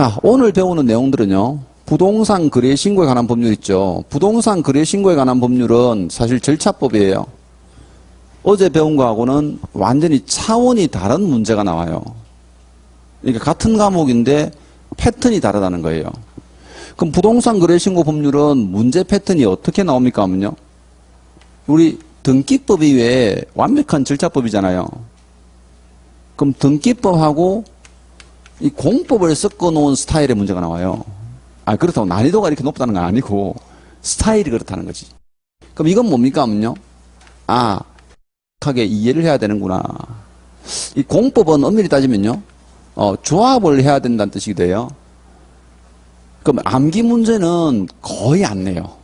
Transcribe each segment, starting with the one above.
자, 오늘 배우는 내용들은요. 부동산 거래 신고에 관한 법률 있죠. 부동산 거래 신고에 관한 법률은 사실 절차법이에요. 어제 배운 거하고는 완전히 차원이 다른 문제가 나와요. 그러니까 같은 과목인데 패턴이 다르다는 거예요. 그럼 부동산 거래 신고 법률은 문제 패턴이 어떻게 나옵니까 하면요. 우리 등기법 이외에 완벽한 절차법이잖아요. 그럼 등기법하고 이 공법을 섞어 놓은 스타일의 문제가 나와요. 아, 그렇다고 난이도가 이렇게 높다는 건 아니고 스타일이 그렇다는 거지. 그럼 이건 뭡니까 하면요. 아, 하게 이해를 해야 되는구나. 이 공법은 엄밀히 따지면요. 조합을 해야 된다는 뜻이 돼요. 그럼 암기 문제는 거의 안 내요.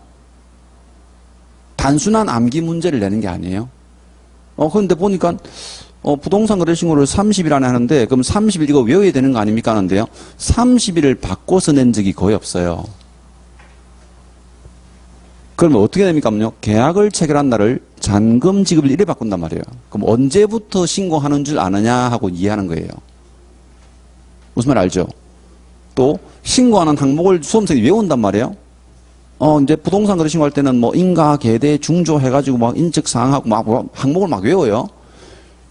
단순한 암기 문제를 내는 게 아니에요. 그런데 보니까 부동산 거래 신고를 30일 안에 하는데 그럼 30일 이거 외워야 되는 거 아닙니까 하는데요. 30일을 바꿔서 낸 적이 거의 없어요. 그러면 어떻게 됩니까? 계약을 체결한 날을 잔금 지급을 이래 바꾼단 말이에요. 그럼 언제부터 신고하는 줄 아느냐 하고 이해하는 거예요. 무슨 말 알죠? 또 신고하는 항목을 수험생이 외운단 말이에요. 이제 부동산 거래 신고할 때는 뭐 인가, 계대, 중조 해가지고 막 인적사항하고 막 항목을 막 외워요.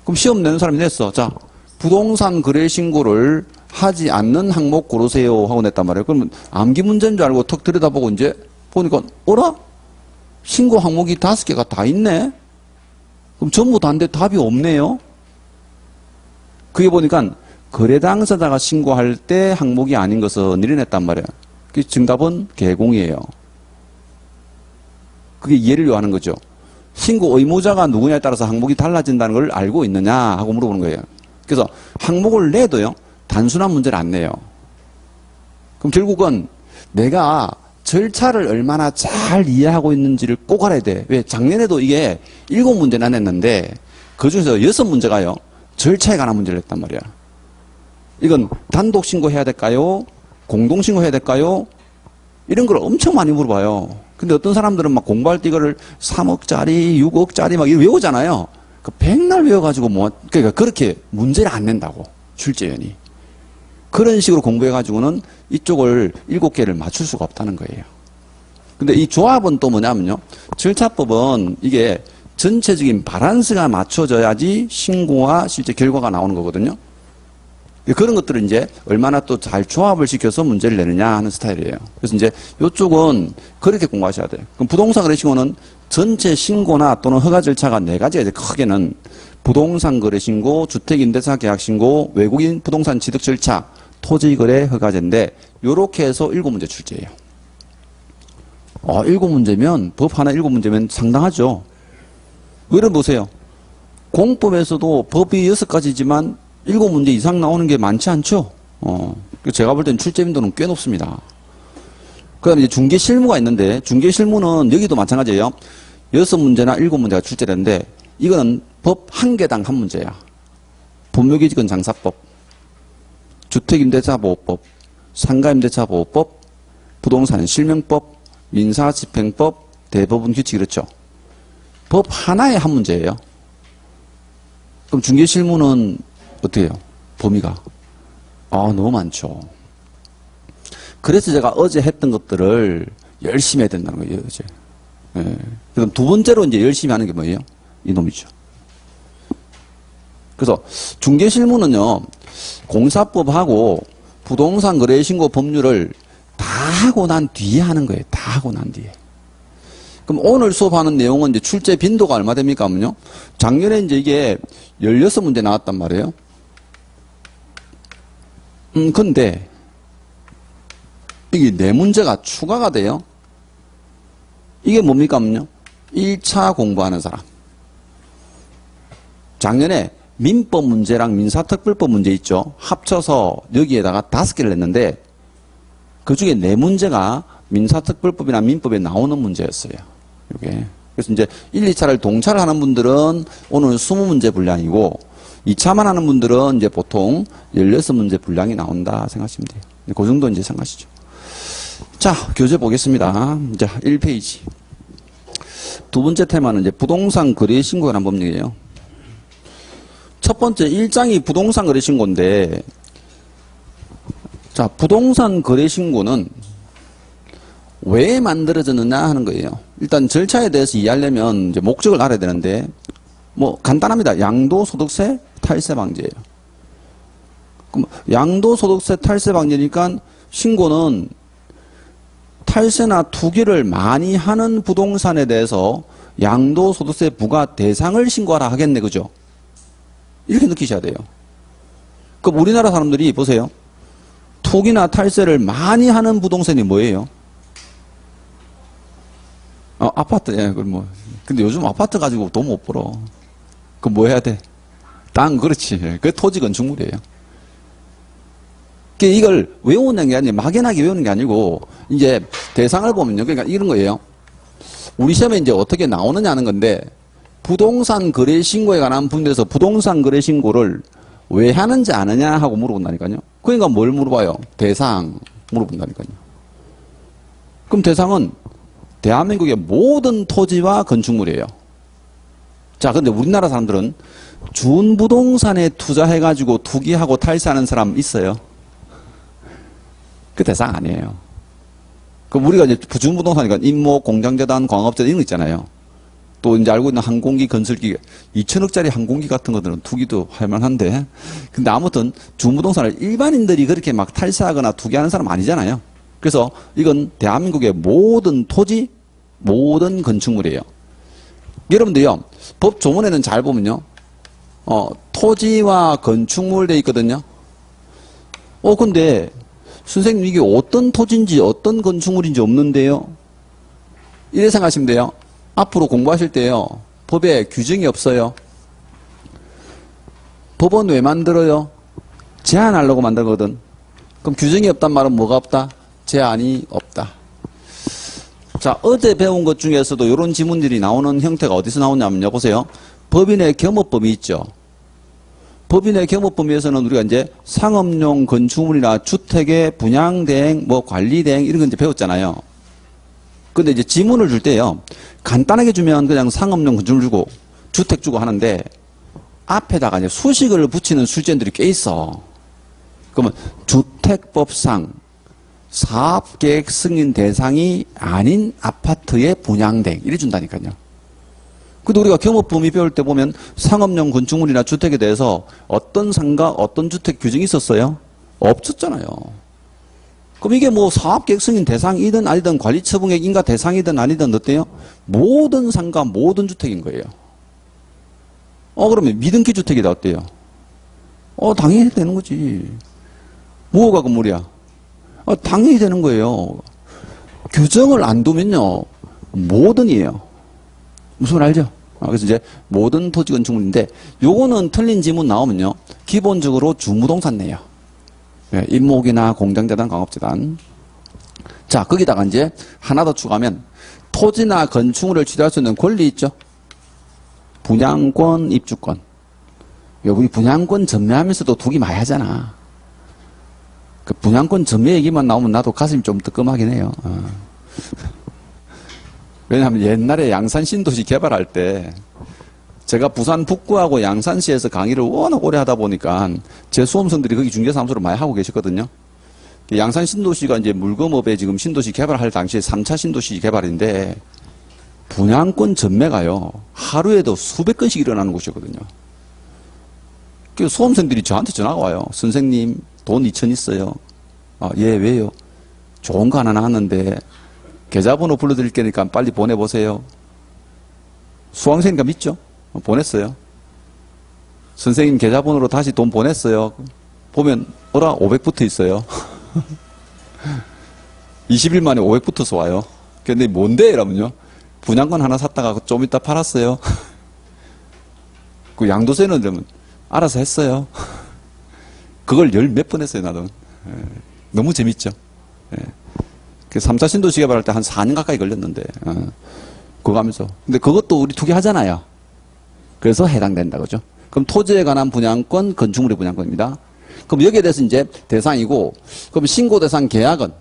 그럼 시험 내는 사람이 냈어. 자, 부동산 거래 신고를 하지 않는 항목 고르세요 하고 냈단 말이에요. 그러면 암기 문제인 줄 알고 턱 들여다보고 이제 보니까 어라? 신고 항목이 5개가 다 있네? 그럼 전부 다인데 답이 없네요? 그게 보니까 거래 당사자가 신고할 때 항목이 아닌 것을 늘어냈단 말이에요. 그 정답은 개공이에요. 그게 이해를 요하는 거죠. 신고 의무자가 누구냐에 따라서 항목이 달라진다는 걸 알고 있느냐 하고 물어보는 거예요. 그래서 항목을 내도요. 단순한 문제를 안 내요. 그럼 결국은 내가 절차를 얼마나 잘 이해하고 있는지를 꼭 알아야 돼. 왜? 작년에도 이게 7문제나 냈는데 그중에서 6문제가요. 절차에 관한 문제를 냈단 말이야. 이건 단독 신고해야 될까요? 공동 신고해야 될까요? 이런 걸 엄청 많이 물어봐요. 근데 어떤 사람들은 막 공부할 때 이거를 3억짜리, 6억짜리 막 이거 외우잖아요. 그 백날 외워가지고 그러니까 그렇게 문제를 안 낸다고. 출제위원이. 그런 식으로 공부해가지고는 이쪽을 7개를 맞출 수가 없다는 거예요. 근데 이 조합은 또 뭐냐면요. 절차법은 이게 전체적인 바란스가 맞춰져야지 신고와 실제 결과가 나오는 거거든요. 그런 것들을 이제 얼마나 또 잘 조합을 시켜서 문제를 내느냐 하는 스타일이에요. 그래서 이제 이쪽은 그렇게 공부하셔야 돼요. 그럼 부동산 거래 신고는 전체 신고나 또는 허가 절차가 4가지가 이제 크게는 부동산 거래 신고, 주택임대차 계약 신고, 외국인 부동산 취득 절차, 토지 거래 허가제인데 요렇게 해서 7문제 출제예요. 7문제면 법 하나 7문제면 상당하죠. 의뢰 보세요. 공법에서도 법이 6가지지만 7문제 이상 나오는 게 많지 않죠? 제가 볼 때는 출제 빈도는 꽤 높습니다. 그 다음에 이제 중개 실무가 있는데, 중개 실무는 여기도 마찬가지예요. 6문제나 7문제가 출제되는데, 이거는 법 1개당 1문제야. 법무기지권 장사법, 주택임대차보호법, 상가임대차보호법, 부동산 실명법, 민사집행법, 대법원 규칙 이렇죠. 법 하나에 1문제예요. 그럼 중개 실무는 어떻게 해요? 범위가? 너무 많죠. 그래서 제가 어제 했던 것들을 열심히 해야 된다는 거예요, 어제. 예. 그럼 두 번째로 이제 열심히 하는 게 뭐예요? 이놈이죠. 그래서 중개실무는요, 공사법하고 부동산 거래 신고 법률을 다 하고 난 뒤에 하는 거예요. 다 하고 난 뒤에. 그럼 오늘 수업하는 내용은 이제 출제 빈도가 얼마 됩니까? 하면요. 작년에 이제 이게 16문제 나왔단 말이에요. 근데 이게 4문제가 추가가 돼요. 이게 뭡니까 하면요. 1차 공부하는 사람. 작년에 민법 문제랑 민사특별법 문제 있죠. 합쳐서 여기에다가 5개를 냈는데 그 중에 4문제가 민사특별법이나 민법에 나오는 문제였어요. 이게. 그래서 이제 1, 2차를 동차를 하는 분들은 오늘 20문제 분량이고 2차만 하는 분들은 이제 보통 16문제 분량이 나온다 생각하시면 돼요. 그 정도 이제 생각하시죠. 자, 교재 보겠습니다. 이제 1페이지. 두 번째 테마는 이제 부동산 거래 신고에 관한 법령이에요. 첫 번째 1장이 부동산 거래 신고인데 자, 부동산 거래 신고는 왜 만들어졌느냐 하는 거예요. 일단 절차에 대해서 이해하려면 이제 목적을 알아야 되는데, 뭐 간단합니다. 양도소득세 탈세 방지예요. 그럼 양도소득세 탈세 방지니까 신고는 탈세나 투기를 많이 하는 부동산에 대해서 양도소득세 부과 대상을 신고하라 하겠네, 그죠? 이렇게 느끼셔야 돼요. 그럼 우리나라 사람들이 보세요. 투기나 탈세를 많이 하는 부동산이 뭐예요? 아파트, 예, 그럼 뭐. 근데 요즘 아파트 가지고 돈 못 벌어. 그럼 뭐 해야 돼? 땅, 그렇지. 그 토지 건축물이에요. 이걸 외우는 게 아니고, 막연하게 외우는 게 아니고, 이제 대상을 보면요. 그러니까 이런 거예요. 우리 시험에 이제 어떻게 나오느냐 하는 건데, 부동산 거래 신고에 관한 부분에서 부동산 거래 신고를 왜 하는지 아느냐 하고 물어본다니까요. 그러니까 뭘 물어봐요? 대상 물어본다니까요. 그럼 대상은 대한민국의 모든 토지와 건축물이에요. 자, 근데 우리나라 사람들은 준부동산에 투자해가지고 투기하고 탈세하는 사람 있어요? 그 대상 아니에요. 그럼 우리가 이제 준부동산이니까 임모, 공장재단, 광업재단 이런 거 있잖아요. 또 이제 알고 있는 항공기, 건설기, 2천억짜리 항공기 같은 것들은 투기도 할 만한데. 근데 아무튼 준부동산을 일반인들이 그렇게 막 탈세하거나 투기하는 사람 아니잖아요. 그래서 이건 대한민국의 모든 토지, 모든 건축물이에요. 여러분들요, 법 조문에는 잘 보면요, 토지와 건축물 돼 있거든요. 근데 선생님 이게 어떤 토지인지 어떤 건축물인지 없는데요? 이래 생각하시면 돼요. 앞으로 공부하실 때요, 법에 규정이 없어요. 법은 왜 만들어요? 제한하려고 만들거든. 그럼 규정이 없단 말은 뭐가 없다? 제한이 없다. 자, 어제 배운 것 중에서도 이런 지문들이 나오는 형태가 어디서 나오냐면요. 보세요. 법인의 겸업범위 있죠. 법인의 겸업범위에서는 우리가 이제 상업용 건축물이나 주택의 분양대행, 뭐 관리대행 이런 거 이제 배웠잖아요. 근데 이제 지문을 줄 때요, 간단하게 주면 그냥 상업용 건축물 주고 주택 주고 하는데 앞에다가 이제 수식을 붙이는 술전들이 꽤 있어. 그러면 주택법상 사업계획 승인 대상이 아닌 아파트의 분양대행 이래 준다니까요. 근데 우리가 겸업범위 배울 때 보면 상업용 건축물이나 주택에 대해서 어떤 상가, 어떤 주택 규정이 있었어요? 없었잖아요. 그럼 이게 뭐 사업계획 승인 대상이든 아니든 관리처분액 인가 대상이든 아니든 어때요? 모든 상가, 모든 주택인 거예요. 그러면 미등기 주택이다 어때요? 당연히 되는 거지. 뭐가 건물이야? 당연히 되는 거예요. 규정을 안 두면요, 모든이에요. 무슨 말 알죠? 그래서 이제 모든 토지 건축물인데, 요거는 틀린 지문 나오면요, 기본적으로 주무동산 내요. 임목이나 공장재단, 광업재단. 자, 거기다가 이제 하나 더 추가하면 토지나 건축물을 취득할 수 있는 권리 있죠? 분양권, 입주권. 여기 분양권 전매하면서도 투기 많이 하잖아. 그 분양권 전매 얘기만 나오면 나도 가슴이 좀 뜨끔하긴 해요. 왜냐하면 옛날에 양산 신도시 개발할 때 제가 부산 북구하고 양산시에서 강의를 워낙 오래 하다 보니까 제 수험생들이 거기 중개사무소를 많이 하고 계셨거든요. 양산 신도시가 이제 물검업에 지금 신도시 개발할 당시에 3차 신도시 개발인데 분양권 전매가요, 하루에도 수백 건씩 일어나는 곳이었거든요. 그 수험생들이 저한테 전화가 와요. 선생님, 돈 2천 있어요. 예, 왜요? 좋은 거 하나 나왔는데 계좌번호 불러드릴 테니까 빨리 보내보세요. 수강생이니까 믿죠? 보냈어요. 선생님 계좌번호로 다시 돈 보냈어요. 보면 500 붙어 있어요. 20일 만에 500 붙어서 와요. 근데 뭔데? 이러면요, 분양권 하나 샀다가 좀 이따 팔았어요. 그 양도세는 그러면 알아서 했어요. 그걸 열 몇 번 했어요, 나도. 너무 재밌죠. 그 3차 신도시 개발할 때 한 4년 가까이 걸렸는데, 그거 하면서. 근데 그것도 우리 투기 하잖아요. 그래서 해당된다, 그죠? 그럼 토지에 관한 분양권, 건축물의 분양권입니다. 그럼 여기에 대해서 이제 대상이고, 그럼 신고 대상 계약은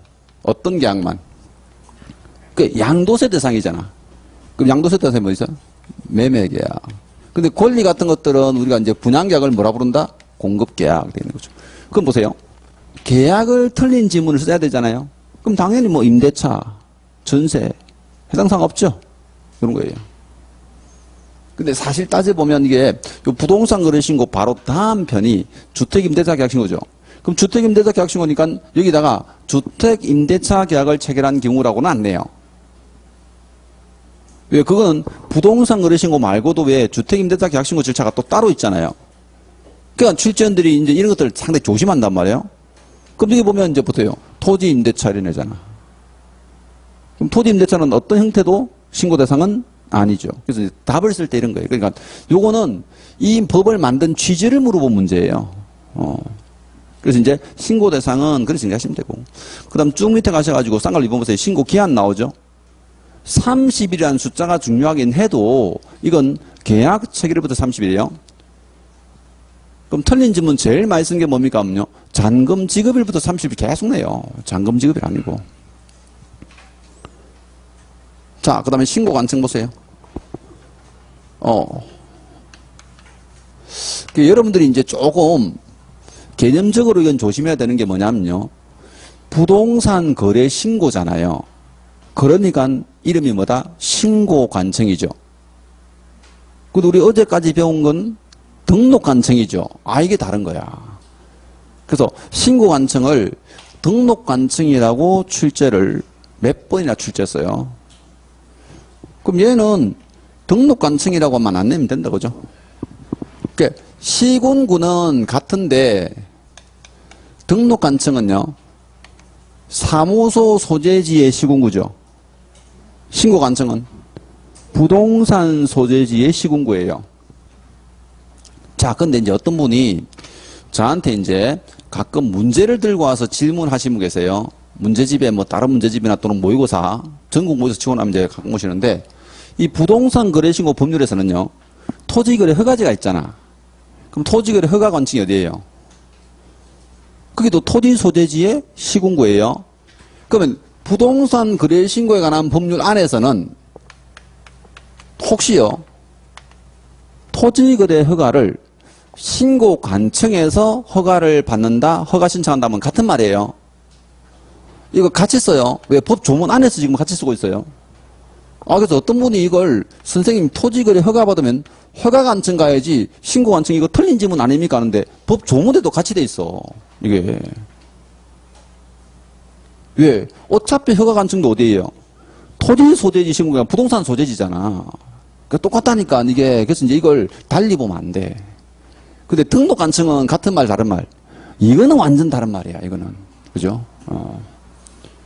어떤 계약만? 그 양도세 대상이잖아. 그럼 양도세 대상이 뭐 있어? 매매 계약. 근데 권리 같은 것들은 우리가 이제 분양 계약을 뭐라 부른다? 공급 계약 되는 거죠. 그럼 보세요. 계약을 틀린 지문을 써야 되잖아요. 그럼 당연히 뭐 임대차, 전세 해당 사항 없죠. 그런 거예요. 근데 사실 따져보면 이게 요 부동산 거래신고 바로 다음 편이 주택임대차 계약신고죠. 그럼 주택임대차 계약신고니까 여기다가 주택임대차 계약을 체결한 경우라고는 안 내요. 왜? 그건 부동산 거래신고 말고도 왜 주택임대차 계약신고 절차가 또 따로 있잖아요. 그러니까 출제원들이 이제 이런 것들 상당히 조심한단 말이에요. 그럼 여기 보면 이제 보세요. 토지임대차 이런 애잖아. 그럼 토지임대차는 어떤 형태도 신고 대상은 아니죠. 그래서 이제 답을 쓸 때 이런 거예요. 그러니까 요거는 이 법을 만든 취지를 물어본 문제예요. 그래서 이제 신고 대상은 그렇게 생각하시면 되고. 그 다음 쭉 밑에 가셔가지고 쌍걸 2번 보세요. 신고 기한 나오죠. 30일이라는 숫자가 중요하긴 해도 이건 계약 체결일부터 30일이에요. 그럼 틀린 질문 제일 많이 쓴 게 뭡니까? 하면요. 잔금 지급일부터 30일 계속 내요. 잔금 지급일 아니고. 자, 그 다음에 신고 관청 보세요. 여러분들이 이제 조금 개념적으로 이건 조심해야 되는 게 뭐냐면요. 부동산 거래 신고잖아요. 그러니까 이름이 뭐다? 신고 관청이죠. 근데 우리 어제까지 배운 건 등록 관청이죠. 아, 이게 다른 거야. 그래서 신고 관청을 등록 관청이라고 출제를 몇 번이나 출제했어요. 그럼 얘는 등록 관청이라고만 안 내면 된다, 그죠? 그러니까 시군구는 같은데 등록 관청은요, 사무소 소재지의 시군구죠. 신고 관청은 부동산 소재지의 시군구예요. 자, 근데 이제 어떤 분이 저한테 이제 가끔 문제를 들고 와서 질문하시는 분 계세요. 문제집에 뭐 다른 문제집이나 또는 모의고사, 전국 모의고사 치고 나면 이제 가끔 오시는데, 이 부동산 거래신고 법률에서는요, 토지거래 허가제가 있잖아. 그럼 토지거래 허가 관청이 어디예요? 그게도 토지 소재지의 시군구예요. 그러면 부동산 거래신고에 관한 법률 안에서는 혹시요, 토지거래 허가를 신고 관청에서 허가를 받는다, 허가 신청한다면 같은 말이에요. 이거 같이 써요. 왜? 법 조문 안에서 지금 같이 쓰고 있어요. 그래서 어떤 분이 이걸 선생님 토지거래 허가 받으면 허가 관청 가야지 신고 관청 이거 틀린 지문 아닙니까 하는데 법 조문에도 같이 돼 있어. 이게. 왜? 어차피 허가 관청도 어디예요? 토지 소재지 신고가 부동산 소재지잖아. 그러니까 똑같다니까 이게. 그래서 이제 이걸 달리 보면 안 돼. 근데 등록 관청은 같은 말 다른 말. 이거는 완전 다른 말이야. 이거는. 그죠?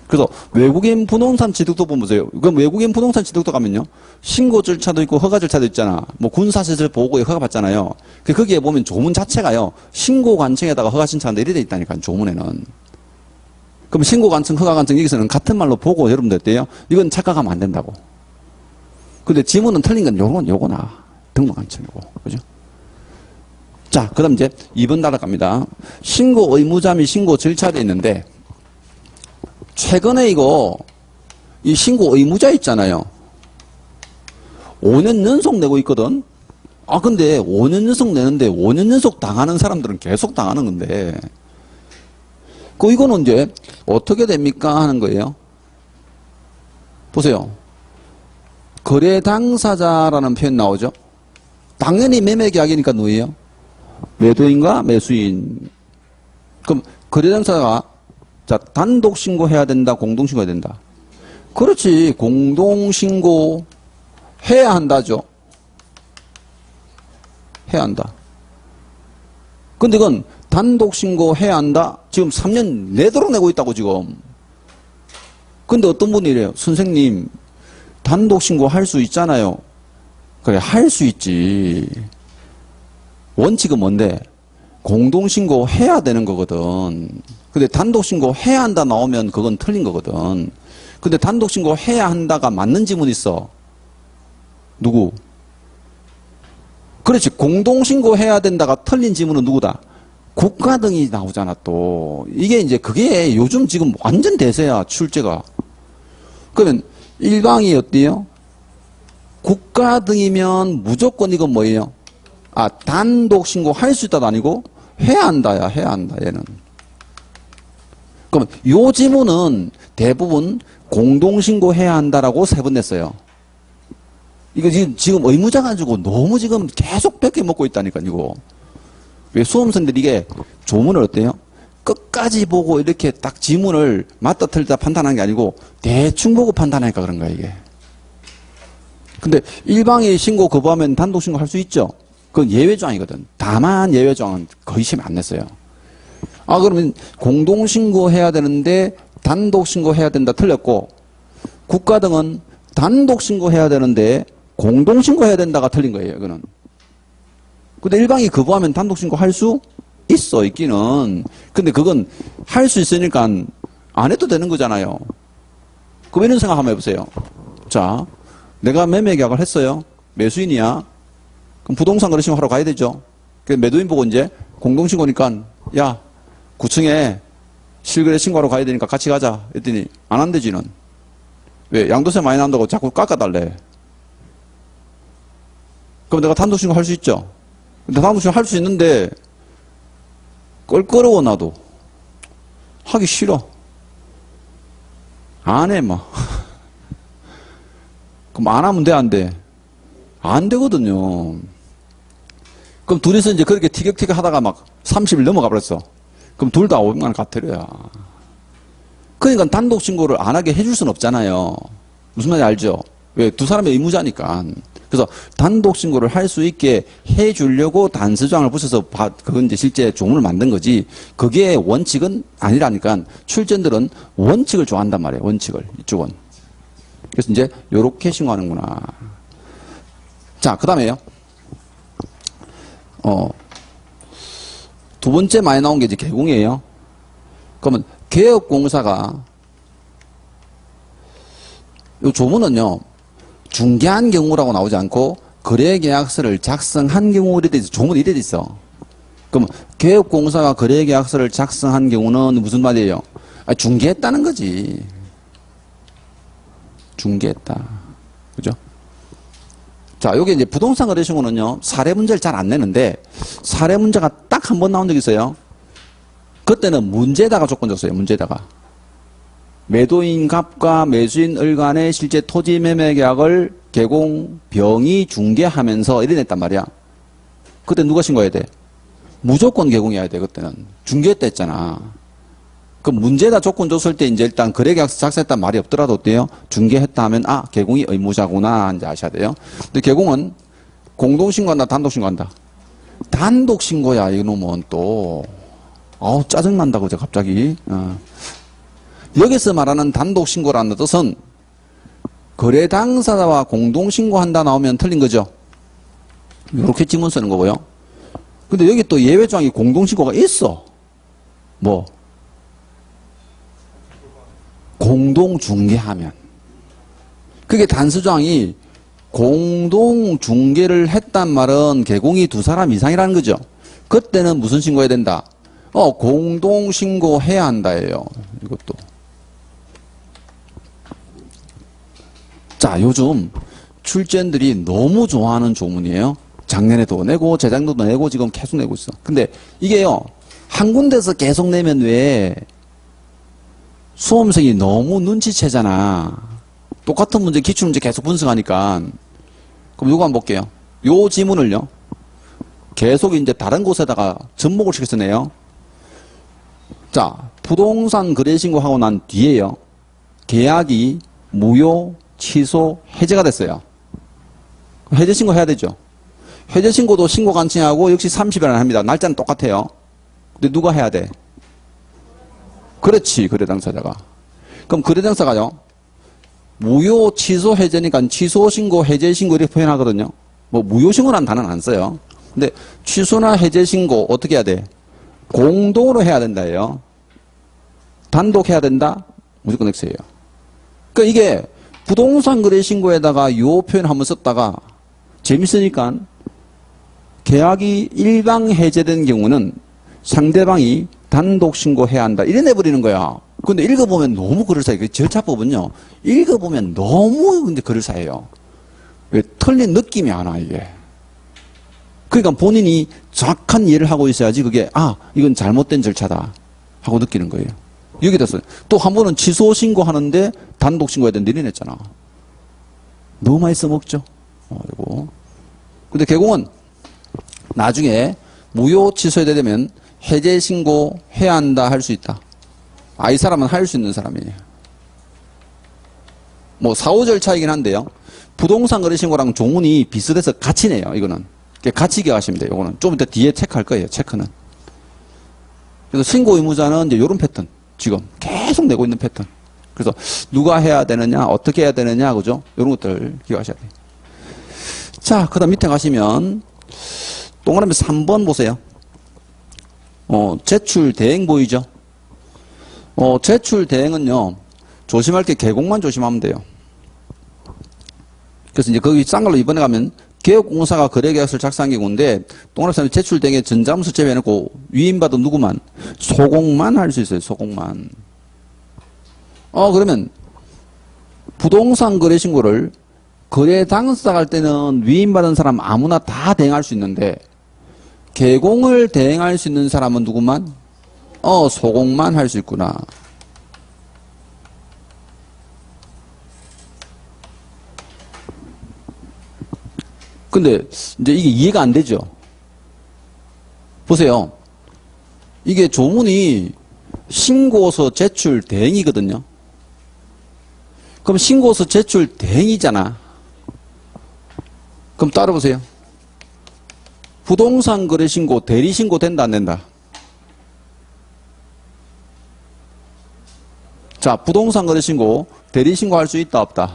그래서 외국인 부동산 취득도 보세요. 그럼 외국인 부동산 취득도 가면요. 신고 절차도 있고 허가 절차도 있잖아. 뭐 군사시설 보고에 허가 받잖아요. 거기에 보면 조문 자체가요. 신고 관청에다가 허가 신청한다 이래 돼 있다니까. 조문에는. 그럼 신고 관청, 허가 관청 여기서는 같은 말로 보고 여러분들 어때요? 이건 착각하면 안 된다고. 근데 지문은 틀린 건 요거나. 등록 관청이고. 그죠? 자, 그 다음 이제 2번 날아갑니다. 신고 의무자 및 신고 절차도 있는데, 최근에 이 신고 의무자 있잖아요. 5년 연속 내고 있거든? 근데 5년 연속 내는데 5년 연속 당하는 사람들은 계속 당하는 건데, 이거는 이제 어떻게 됩니까? 하는 거예요. 보세요. 거래 당사자라는 표현 나오죠? 당연히 매매 계약이니까 누구예요? 매도인과 매수인. 그럼 거래 당사자가 자, 단독 신고해야 된다, 공동 신고해야 된다. 그렇지, 공동 신고 해야 한다죠. 해야 한다. 근데 이건 단독 신고 해야 한다. 지금 3년 내도록 내고 있다고 지금. 근데 어떤 분이 이래요. 선생님, 단독 신고 할 수 있잖아요. 그래, 할 수 있지. 원칙은 뭔데? 공동신고 해야 되는 거거든. 근데 단독신고 해야 한다 나오면 그건 틀린 거거든. 근데 단독신고 해야 한다가 맞는 지문 있어. 누구? 그렇지. 공동신고 해야 된다가 틀린 지문은 누구다? 국가 등이 나오잖아 또. 이게 이제 그게 요즘 지금 완전 대세야. 출제가. 그러면 일방이 어때요? 국가 등이면 무조건 이건 뭐예요? 단독 신고 할 수 있다도 아니고 해야 한다야. 해야 한다 얘는. 그럼 요 지문은 대부분 공동신고해야 한다라고 3번 냈어요. 이거 지금 의무자 가지고 너무 지금 계속 뺏겨 먹고 있다니까, 이거. 왜 수험생들이 이게 조문을 어때요? 끝까지 보고 이렇게 딱 지문을 맞다 틀리다 판단하는 게 아니고 대충 보고 판단하니까 그런 거야, 이게. 근데 일방이 신고 거부하면 단독 신고할 수 있죠? 그건 예외조항이거든. 다만 예외조항은 거의 시험에 안 냈어요. 아, 그러면 공동신고해야 되는데 단독신고해야 된다 틀렸고, 국가 등은 단독신고해야 되는데 공동신고해야 된다가 틀린 거예요, 이거는. 근데 일방이 거부하면 단독신고할 수 있어, 있기는. 근데 그건 할 수 있으니까 안 해도 되는 거잖아요. 그럼 이런 생각 한번 해보세요. 자, 내가 매매 계약을 했어요. 매수인이야. 그럼 부동산 거래 신고하러 가야 되죠. 그 매도인 보고 이제 공동신고니까, 야, 9층에 실거래 신고하러 가야 되니까 같이 가자. 했더니 안 한대지는. 왜? 양도세 많이 난다고 자꾸 깎아달래. 그럼 내가 단독신고 할 수 있죠. 근데 단독신고 할 수 있는데 껄끄러워 나도. 하기 싫어. 안 해, 막. 그럼 안 하면 돼, 안 돼? 안 되거든요. 그럼 둘이서 이제 그렇게 티격태격 하다가 막 30일 넘어가 버렸어. 그럼 둘 다 500만 원 과태료야. 그러니까 단독 신고를 안 하게 해줄 수는 없잖아요. 무슨 말인지 알죠? 왜? 두 사람의 의무자니까. 그래서 단독 신고를 할 수 있게 해주려고 단서조항을 붙여서 그건 이제 실제 조문을 만든 거지. 그게 원칙은 아니라니까. 출전들은 원칙을 좋아한단 말이에요. 원칙을. 이쪽은. 그래서 이제 요렇게 신고하는구나. 자, 그 다음에요. 두 번째 많이 나온 게 이제 개공이에요. 그러면 개업공사가 요 조문은요, 중개한 경우라고 나오지 않고 거래계약서를 작성한 경우 이래 돼 있어. 조문이 이래 돼 있어. 그러면 개업공사가 거래계약서를 작성한 경우는 무슨 말이에요? 아, 중개했다는 거지. 중개했다. 그죠? 자, 여기 이제 부동산 거래 신고는요, 사례 문제를 잘 안 내는데, 사례 문제가 딱 한 번 나온 적이 있어요. 그때는 문제에다가 조건 줬어요, 문제에다가. 매도인 갑과 매수인 을 간의 실제 토지 매매 계약을 개공, 병이 중개하면서 이래 냈단 말이야. 그때 누가 신고해야 돼? 무조건 개공해야 돼, 그때는. 중개했다 했잖아. 그 문제에다 조건 줬을 때 이제 일단 거래계약서 작성했단 말이 없더라도 어때요? 중개했다 하면 아, 개공이 의무자구나 이제 아셔야 돼요. 근데 개공은 공동신고한다, 단독신고한다. 단독신고야, 이놈은 또. 짜증난다, 그죠, 갑자기. 여기서 말하는 단독신고라는 뜻은 거래 당사자와 공동신고한다 나오면 틀린 거죠. 이렇게 지문 쓰는 거고요. 근데 여기 또 예외조항이 공동신고가 있어. 뭐? 공동중개하면. 그게 단서조항이 공동중개를 했단 말은 개공이 두 사람 이상이라는 거죠. 그때는 무슨 신고해야 된다? 공동신고해야 한다예요. 이것도. 자, 요즘 출전들이 너무 좋아하는 조문이에요. 작년에도 내고 재작년도 내고 지금 계속 내고 있어. 근데 이게요, 한 군데서 계속 내면 왜 수험생이 너무 눈치채잖아. 똑같은 문제, 기출문제 계속 분석하니까. 그럼 요거 한번 볼게요. 요 지문을요, 계속 이제 다른 곳에다가 접목을 시켜서 내요. 자, 부동산 거래신고하고 난 뒤에요, 계약이 무효, 취소, 해제가 됐어요. 해제신고 해야 되죠. 해제신고도 신고관청하고 역시 30일 안에 합니다. 날짜는 똑같아요. 근데 누가 해야 돼? 그렇지, 거래 당사자가. 그럼 거래 당사가요, 무효, 취소, 해제니까 취소 신고, 해제 신고 이렇게 표현하거든요. 뭐 무효 신고라는 단어는 안 써요. 근데 취소나 해제 신고 어떻게 해야 돼? 공동으로 해야 된다예요. 단독 해야 된다? 무조건 X예요. 그러니까 이게 부동산 거래 신고에다가 요 표현 한번 썼다가 재밌으니까 계약이 일방 해제된 경우는 상대방이 단독 신고해야 한다. 이래 내버리는 거야. 근데 읽어보면 너무 그럴싸해. 그 절차법은요, 읽어보면 너무 근데 그럴싸해요. 왜? 틀린 느낌이 안 와, 이게. 그러니까 본인이 정확한 이해를 하고 있어야지 그게, 이건 잘못된 절차다 하고 느끼는 거예요. 여기 됐어요. 또 한 번은 취소 신고하는데 단독 신고해야 된다 이랬잖아. 너무 많이 써먹죠. 이거. 근데 개공은 나중에 무효 취소해야 되면 해제 신고 해야 한다 할 수 있다. 이 사람은 할 수 있는 사람이에요. 뭐 사후절 차이긴 한데요. 부동산 거래 신고랑 조문이 비슷해서 같이 내요. 이거는. 같이 기억하시면 돼요. 이거는 좀 이따 뒤에 체크할 거예요. 체크는. 그래서 신고 의무자는 이제 요런 패턴. 지금 계속 내고 있는 패턴. 그래서 누가 해야 되느냐, 어떻게 해야 되느냐, 그죠? 이런 것들 기억하셔야 돼요. 자, 그 다음 밑에 가시면 동그라미 3번 보세요. 제출 대행 보이죠? 제출 대행은요, 조심할 게 개공만 조심하면 돼요. 그래서 이제 거기 싼 걸로 이번에 가면 개업공사가 거래계약서를 작성한 경우인데 동그라미 3번 제출 대행에 전자문서 제외해놓고 위임받은 누구만? 소공만 할 수 있어요. 소공만. 그러면 부동산 거래 신고를 거래 당사자가 할 때는 위임받은 사람 아무나 다 대행할 수 있는데 개공을 대행할 수 있는 사람은 누구만? 소공만 할 수 있구나. 근데 이제 이게 이해가 안 되죠. 보세요. 이게 조문이 신고서 제출 대행이거든요. 그럼 신고서 제출 대행이잖아. 그럼 따라보세요. 부동산 거래 신고 대리 신고 된다 안 된다? 자, 부동산 거래 신고 대리 신고할 수 있다 없다?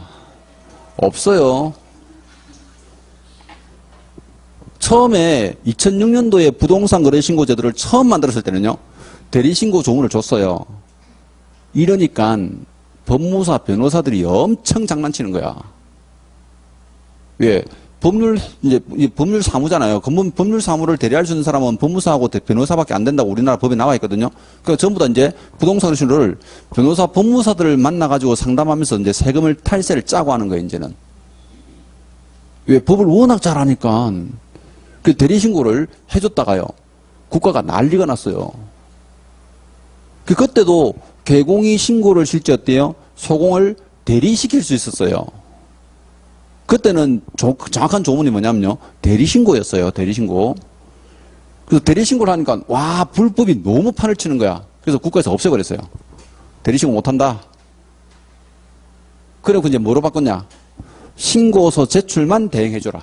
없어요. 처음에 2006년도에 부동산 거래 신고 제도를 처음 만들었을 때는요. 대리 신고 조문을 줬어요. 이러니까 법무사 변호사들이 엄청 장난치는 거야. 왜? 이제 법률 사무잖아요. 법률 사무를 대리할 수 있는 사람은 법무사하고 변호사밖에 안 된다고 우리나라 법에 나와 있거든요. 그러니까 전부 다 이제 부동산 거래를 변호사, 법무사들을 만나가지고 상담하면서 이제 세금을 탈세를 짜고 하는 거예요, 이제는. 왜? 법을 워낙 잘 아니까. 그 대리신고를 해줬다가요. 국가가 난리가 났어요. 그때도 개공이 신고를 실제 어때요? 소공을 대리시킬 수 있었어요. 그때는 정확한 조문이 뭐냐면요. 대리신고였어요. 대리신고. 그래서 대리신고를 하니까 와 불법이 너무 판을 치는 거야. 그래서 국가에서 없애버렸어요. 대리신고 못한다. 그래서 이제 뭐로 바꿨냐. 신고서 제출만 대행해줘라.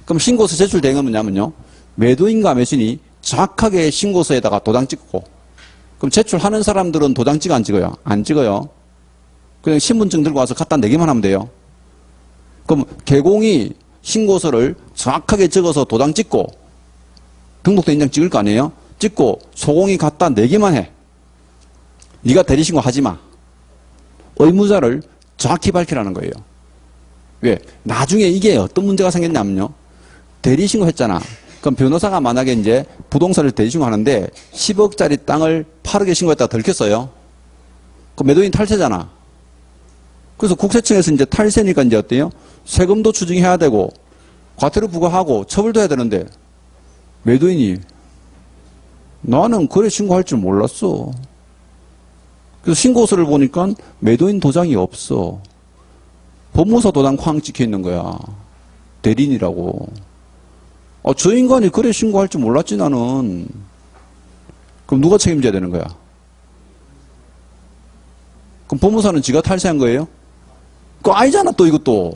그럼 신고서 제출 대행은 뭐냐면요. 매도인과 매수인이 정확하게 신고서에다가 도장 찍고 그럼 제출하는 사람들은 도장 찍어 안 찍어요? 안 찍어요. 그냥 신분증 들고 와서 갖다 내기만 하면 돼요. 그럼 개공이 신고서를 정확하게 적어서 도장 찍고 등록된 인장 찍을 거 아니에요? 찍고 소공이 갖다 내기만 해. 네가 대리신고 하지 마. 의무자를 정확히 밝히라는 거예요. 왜? 나중에 이게 어떤 문제가 생겼냐면요. 대리신고 했잖아. 그럼 변호사가 만약에 이제 부동산을 대리신고 하는데 10억짜리 땅을 8억에 신고했다가 들켰어요. 그럼 매도인 탈세잖아. 그래서 국세청에서 이제 탈세니까 이제 어때요? 세금도 추징해야 되고 과태료 부과하고 처벌도 해야 되는데 매도인이 나는 거래 신고할 줄 몰랐어. 그래서 신고서를 보니까 매도인 도장이 없어. 법무사 도장 쾅 찍혀 있는 거야. 대리인이라고. 저 인간이 거래 신고할 줄 몰랐지 나는. 그럼 누가 책임져야 되는 거야? 그럼 법무사는 지가 탈세한 거예요? 그거 아니잖아 또 이것도.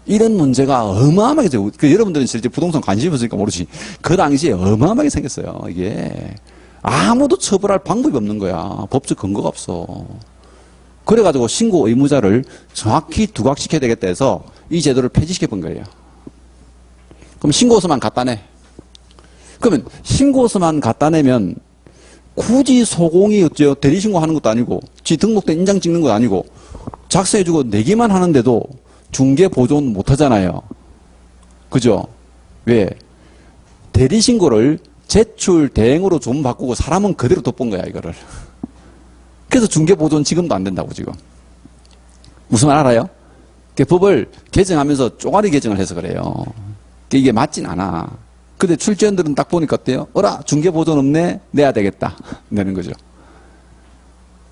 이런 문제가 어마어마하게 여러분들은 실제 부동산 관심이 없으니까 모르지. 그 당시에 어마어마하게 생겼어요. 이게 아무도 처벌할 방법이 없는 거야. 법적 근거가 없어. 그래가지고 신고 의무자를 정확히 두각시켜야 되겠다 해서 이 제도를 폐지시켜 본 거예요. 그럼 신고서만 갖다 내. 그러면 신고서만 갖다 내면 굳이 소공이 어째요? 대리신고하는 것도 아니고 지 등록된 인장 찍는 것도 아니고 작성해주고 내기만 하는데도 중개보존 못하잖아요. 그죠? 왜? 대리신고를 제출 대행으로 좀 바꾸고 사람은 그대로 덮은 거야 이거를. 그래서 중개보존 지금도 안 된다고 지금. 무슨 말 알아요? 법을 개정하면서 쪼가리 개정을 해서 그래요. 이게 맞진 않아. 근데 출제원들은 딱 보니까 어때요? 어라 중개보존 없네? 내야 되겠다. 내는 거죠.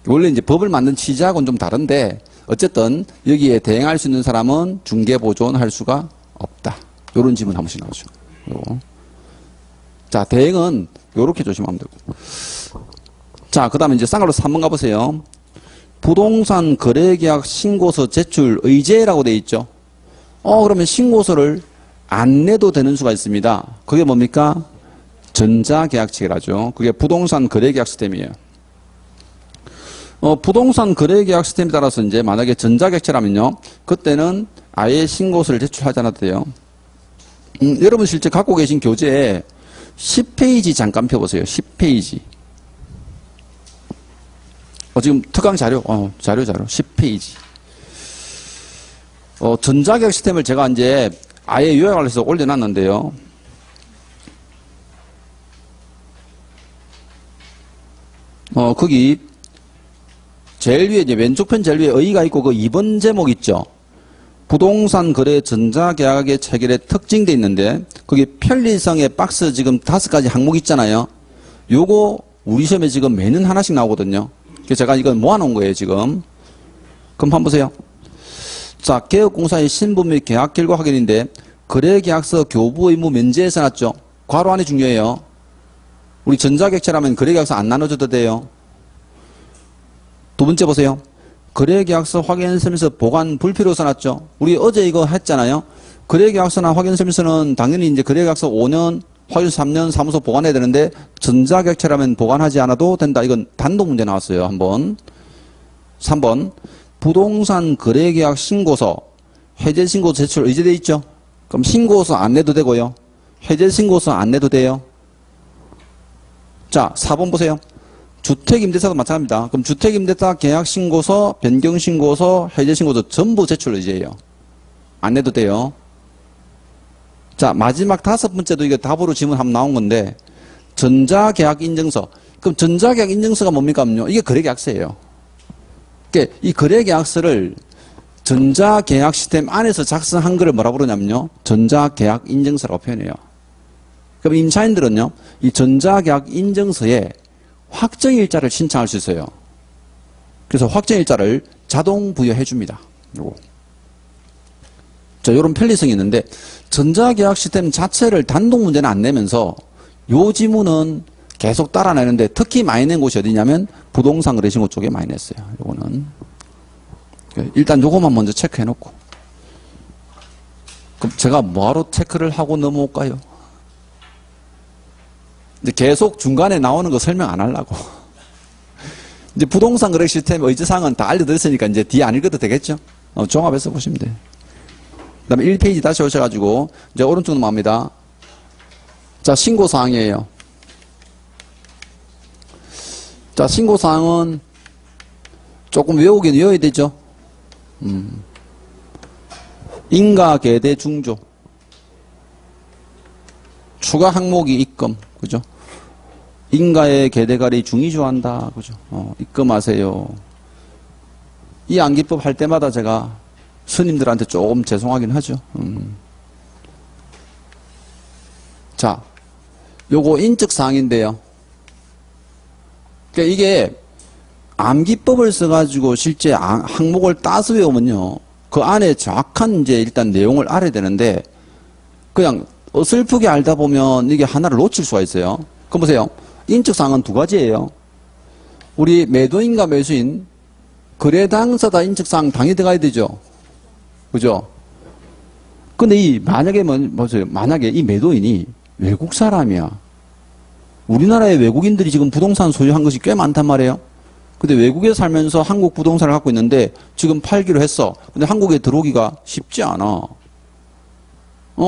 원래 이제 법을 만든 취지하고는 좀 다른데 어쨌든 여기에 대행할 수 있는 사람은 중개보존할 수가 없다. 요런 지문 한 번씩 나오죠. 요거. 자, 대행은 요렇게 조심하면 되고. 자, 그 다음에 이제 쌍가로 3번 가보세요. 부동산 거래계약 신고서 제출 의제라고 돼 있죠. 그러면 신고서를 안 내도 되는 수가 있습니다. 그게 뭡니까? 전자계약 체결하죠. 그게 부동산 거래계약 시스템이에요. 부동산 거래계약 시스템에 따라서 이제 만약에 전자계약체라면요. 그때는 아예 신고서를 제출하지 않아도 돼요. 여러분 실제 갖고 계신 교재에 10페이지 잠깐 펴보세요. 10페이지. 지금 특강 자료, 자료, 10페이지. 전자계약 시스템을 제가 이제 아예 요약을 해서 올려놨는데요. 거기 제일 위에 이제 왼쪽 편 제일 위에 의의가 있고 그 2번 제목 있죠. 부동산 거래 전자계약의 체결에 특징돼 있는데 거기 편리성의 박스 지금 5가지 항목 있잖아요. 요거 우리 시험에 지금 매년 하나씩 나오거든요. 그래서 제가 이건 모아놓은 거예요 지금. 그럼 한번 보세요. 자, 개업공사의 신분 및 계약 결과 확인인데 거래계약서 교부 의무 면제에 써놨죠. 괄호 안에 중요해요. 우리 전자객체라면 거래계약서 안 나눠줘도 돼요. 두 번째 보세요. 거래계약서 확인설명서 보관 불필요 써놨죠. 우리 어제 이거 했잖아요. 거래계약서나 확인설명서는 당연히 이제 거래계약서 5년, 확인서 3년 사무소 보관해야 되는데 전자객체라면 보관하지 않아도 된다. 이건 단독 문제 나왔어요. 한번. 3번. 부동산 거래계약 신고서, 해제신고서 제출 의제돼 있죠. 그럼 신고서 안 내도 되고요. 해제신고서 안 내도 돼요. 자, 4번 보세요. 주택임대차도 마찬가지입니다. 그럼 주택임대차 계약신고서, 변경신고서, 해제신고서 전부 제출 의제예요. 안 내도 돼요. 자, 마지막 5번째도 이게 답으로 지문 한번 나온 건데 전자계약인증서. 그럼 전자계약인증서가 뭡니까? 이게 거래계약서예요. 그러니까 이 거래계약서를 전자계약 시스템 안에서 작성한 거를 뭐라고 그러냐면요. 전자계약인증서라고 표현해요. 그럼 임차인들은요. 이 전자계약인증서에 확정일자를 신청할 수 있어요. 그래서 확정일자를 자동 부여해 줍니다. 요거. 자, 요런 편리성이 있는데 전자계약 시스템 자체를 단독 문제는 안 내면서 요 지문은 계속 따라내는데 특히 많이 낸 곳이 어디냐면 부동산 거래신고 쪽에 많이 냈어요. 요거는. 일단 요거만 먼저 체크해 놓고. 그럼 제가 뭐하러 체크를 하고 넘어올까요? 이제 계속 중간에 나오는 거 설명 안 하려고. 이제 부동산 거래 시스템 의제사항은 다 알려드렸으니까 이제 뒤에 안 읽어도 되겠죠? 종합해서 보시면 돼요. 그 다음에 1페이지 다시 오셔가지고 이제 오른쪽 넘어갑니다. 자, 신고사항이에요. 자, 신고사항은 조금 외우긴 외워야 되죠. 인가, 계대, 중조. 추가 항목이 입금. 그죠? 인가의 계대가리 중위조한다. 그죠? 입금하세요. 이 암기법 할 때마다 제가 스님들한테 조금 죄송하긴 하죠. 자, 요거 인적사항인데요. 그러니까 이게 암기법을 써가지고 실제 항목을 따서 외우면요. 그 안에 정확한 이제 일단 내용을 알아야 되는데 그냥 어설프게 알다 보면 이게 하나를 놓칠 수가 있어요. 그럼 보세요. 인적사항은 2가지예요. 우리 매도인과 매수인, 거래 당사자 인적사항 당연히 들어가야 되죠. 그죠? 근데 만약에 이 매도인이 외국 사람이야. 우리나라의 외국인들이 지금 부동산 소유한 것이 꽤 많단 말이에요. 근데 외국에 살면서 한국 부동산을 갖고 있는데 지금 팔기로 했어. 근데 한국에 들어오기가 쉽지 않아.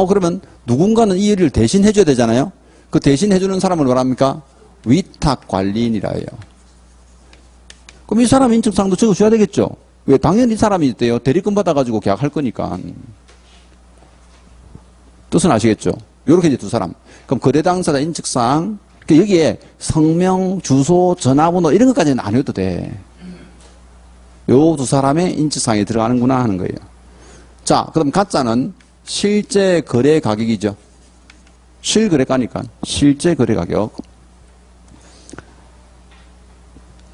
그러면 누군가는 이 일을 대신 해줘야 되잖아요. 그 대신 해주는 사람을 뭐랍니까? 위탁관리인이라 해요. 그럼 이 사람 인적사항도 적어줘야 되겠죠. 왜? 당연히 이 사람이 있대요. 대리금 받아가지고 계약할 거니까. 뜻은 아시겠죠? 요렇게 이제 2사람. 그럼 거래 당사자 인적사항. 여기에 성명, 주소, 전화번호 이런 것까지는 안 해도 돼. 요 2사람의 인적사항이 들어가는구나 하는 거예요. 자, 그럼 가짜는 실제 거래 가격이죠. 실거래가니까. 실제 거래 가격.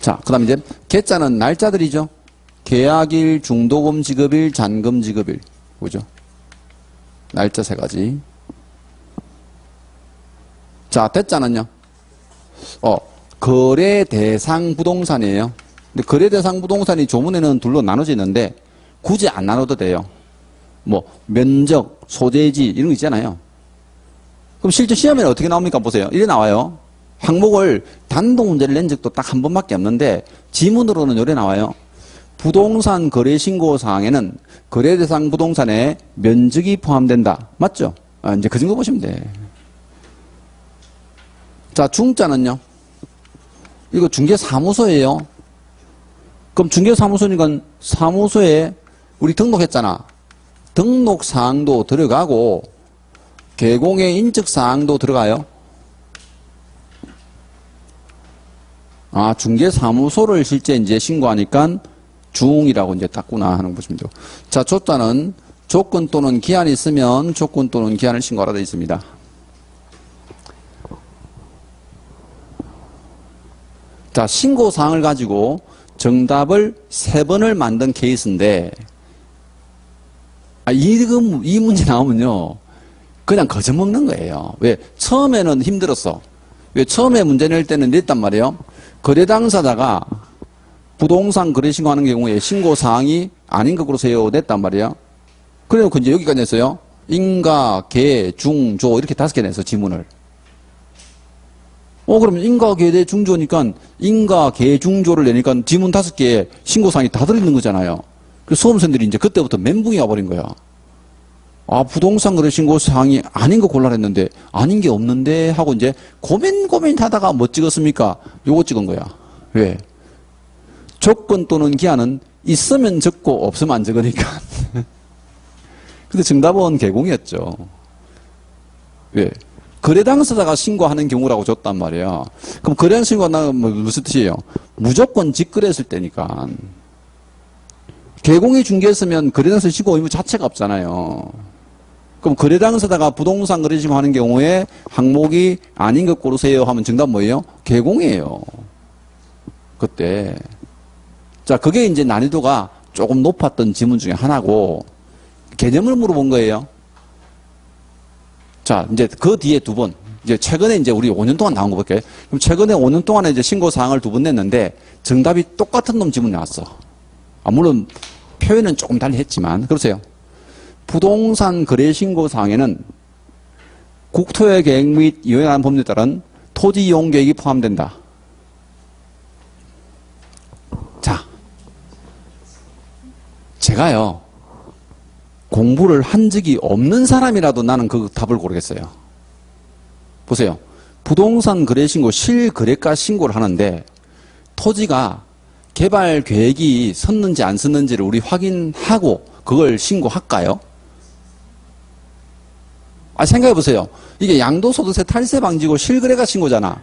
자, 그 다음에 이제 계자는 날짜들이죠. 계약일, 중도금 지급일, 잔금 지급일. 그죠? 날짜 세 가지. 자, 대자는요. 거래 대상 부동산이에요. 근데 거래 대상 부동산이 조문에는 둘로 나눠지는데 굳이 안 나눠도 돼요. 뭐 면적, 소재지 이런 거 있잖아요. 그럼 실제 시험에는 어떻게 나옵니까? 보세요. 이래 나와요. 항목을 단독 문제를 낸 적도 딱 한 번밖에 없는데 지문으로는 요래 나와요. 부동산 거래 신고 사항에는 거래 대상 부동산에 면적이 포함된다. 맞죠? 이제 그 정도 보시면 돼. 자, 중자는요. 이거 중개사무소예요. 그럼 중개사무소니까 사무소에 우리 등록했잖아. 등록사항도 들어가고 개공의 인적사항도 들어가요. 아, 중개사무소를 실제 이제 신고하니까 중이라고 이제 땄구나 하는 거 보시면 돼요. 자, 조자는 조건 또는 기한이 있으면 조건 또는 기한을 신고하라 되어 있습니다. 자, 신고사항을 가지고 정답을 3번을 만든 케이스인데, 이 문제 나오면요. 그냥 거저먹는 거예요. 왜? 처음에는 힘들었어. 왜? 처음에 문제 낼 때는 냈단 말이에요. 거래 당사자가 부동산 거래 신고하는 경우에 신고사항이 아닌 것으로 세워냈단 말이에요. 그래놓고 이제 여기까지 냈어요. 인가, 개, 중, 조 이렇게 5개 냈어, 지문을. 그러면 인가, 개, 대, 중조니까 인가, 개, 중조를 내니까 지문 5개에 신고사항이 다 들어있는 거잖아요. 그래서 수험생들이 이제 그때부터 멘붕이 와버린 거야. 아, 부동산 거래 신고 사항이 아닌 거 골라냈는데 아닌 게 없는데 하고 이제 고민하다가 뭐 찍었습니까? 요거 찍은 거야. 왜? 조건 또는 기한은 있으면 적고 없으면 안 적으니까. 근데 정답은 개공이었죠. 왜? 거래 당사자가 신고하는 경우라고 줬단 말이야. 그럼 거래 신고한다는 건 무슨 뜻이에요? 무조건 직거래했을 때니까. 개공이 중개했으면 거래 당사자 신고 의무 자체가 없잖아요. 그럼 거래 당사자가 부동산 거래 신고하는 경우에 항목이 아닌 것 고르세요 하면 정답 뭐예요? 개공이에요. 그때. 자, 그게 이제 난이도가 조금 높았던 지문 중에 하나고, 개념을 물어본 거예요. 자, 이제 그 뒤에 2번. 이제 최근에 이제 우리 5년 동안 나온 거 볼게요. 그럼 최근에 5년 동안에 이제 신고사항을 2번 냈는데, 정답이 똑같은 놈 지문이 나왔어. 물론, 표현은 조금 달리 했지만, 그러세요. 부동산 거래 신고사항에는 국토의 계획 및 이용하는 법률에 따른 토지 이용 계획이 포함된다. 자, 제가요, 공부를 한 적이 없는 사람이라도 나는 그 답을 고르겠어요. 보세요. 부동산 거래 신고, 실거래가 신고를 하는데 토지가 개발 계획이 섰는지 안 섰는지를 우리 확인하고 그걸 신고할까요? 생각해 보세요. 이게 양도소득세 탈세 방지고 실거래가 신고잖아.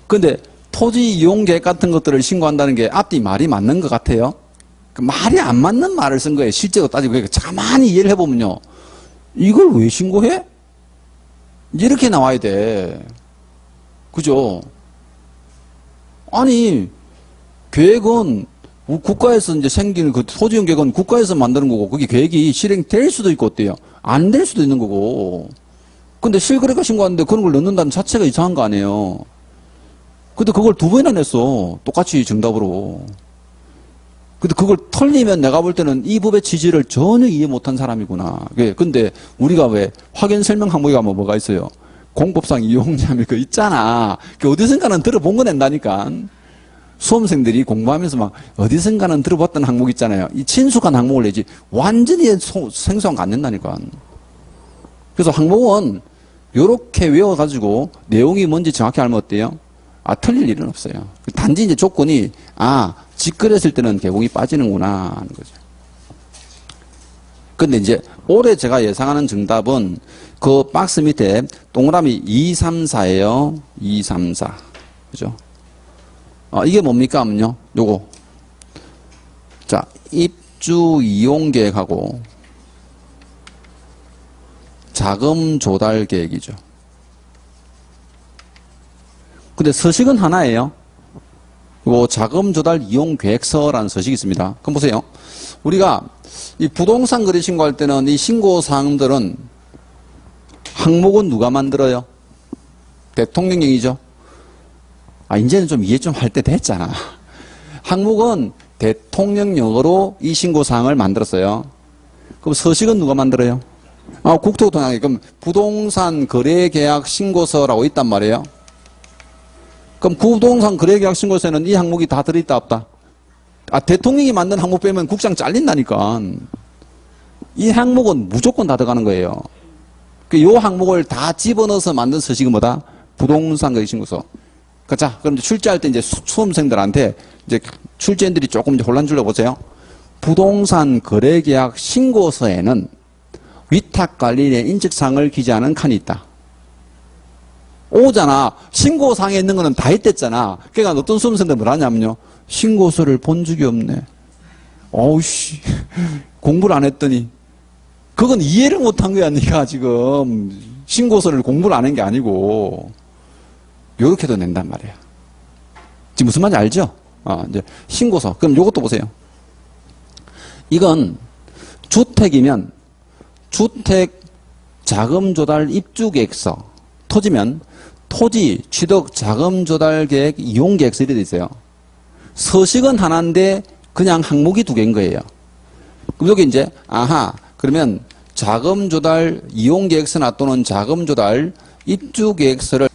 근데 토지 이용 계획 같은 것들을 신고한다는 게 앞뒤 말이 맞는 것 같아요? 말이 안 맞는 말을 쓴 거예요. 실제로 따지고. 가만히 이해를 해보면요. 이걸 왜 신고해? 이렇게 나와야 돼. 그죠? 아니, 계획은 국가에서 이제 생기는 그 토지용 계획은 국가에서 만드는 거고, 그게 계획이 실행될 수도 있고, 어때요? 안 될 수도 있는 거고. 근데 실거래가 신고하는데 그런 걸 넣는다는 자체가 이상한 거 아니에요? 근데 그걸 2번이나 냈어. 똑같이 정답으로. 근데 그걸 털리면 내가 볼 때는 이 법의 취지를 전혀 이해 못한 사람이구나. 근데 우리가 왜 확인 설명 항목에 가면 뭐가 있어요? 공법상 이용자면 그 있잖아. 어디선가는 들어본 거 낸다니까. 수험생들이 공부하면서 막 어디선가는 들어봤던 항목 있잖아요. 이 친숙한 항목을 내지 완전히 생소한 거 안 낸다니까. 그래서 항목은 요렇게 외워가지고 내용이 뭔지 정확히 알면 어때요? 틀릴 일은 없어요. 단지 이제 조건이 직거래했을 때는 개공이 빠지는구나 하는 거죠. 근데 이제 올해 제가 예상하는 정답은 그 박스 밑에 동그라미 2, 3, 4예요. 2, 3, 4. 그죠? 이게 뭡니까 하면요. 요거. 자, 입주 이용 계획하고 자금 조달 계획이죠. 근데 서식은 하나예요. 그리고 자금 조달 이용 계획서라는 서식이 있습니다. 그럼 보세요. 우리가 이 부동산 거래 신고할 때는 이 신고 사항들은 항목은 누가 만들어요? 대통령령이죠. 이제는 좀 이해 좀 할 때 됐잖아. 항목은 대통령령으로 이 신고 사항을 만들었어요. 그럼 서식은 누가 만들어요? 국토교통부. 그럼 부동산 거래계약 신고서라고 있단 말이에요. 그럼 부동산 거래계약 신고서에는 이 항목이 다 들어있다 없다? 대통령이 만든 항목 빼면 국장 잘린다니까. 이 항목은 무조건 다 들어가는 거예요. 이 항목을 다 집어넣어서 만든 서식은 뭐다? 부동산 거래 신고서. 자, 그럼 출제할 때 이제 수험생들한테 이제 출제인들이 조금 이제 혼란 주려고 보세요. 부동산 거래계약 신고서에는 위탁관리인의 인적사항을 기재하는 칸이 있다. 오잖아. 신고사항에 있는 거는 다 했댔잖아. 그러니까 어떤 수험생들 뭘 하냐면요. 신고서를 본 적이 없네. 어우씨. 공부를 안 했더니. 그건 이해를 못한 거야, 네가 지금. 신고서를 공부를 안 한 게 아니고. 요렇게도 낸단 말이야. 지금 무슨 말인지 알죠? 이제 신고서. 그럼 요것도 보세요. 이건 주택이면 주택 자금 조달 입주 계획서. 토지면 토지 취득 자금 조달 계획 이용 계획서 이렇게 돼 있어요. 서식은 하나인데 그냥 항목이 두 개인 거예요. 그럼 여기 이제 그러면 자금 조달 이용 계획서나 또는 자금 조달 입주 계획서를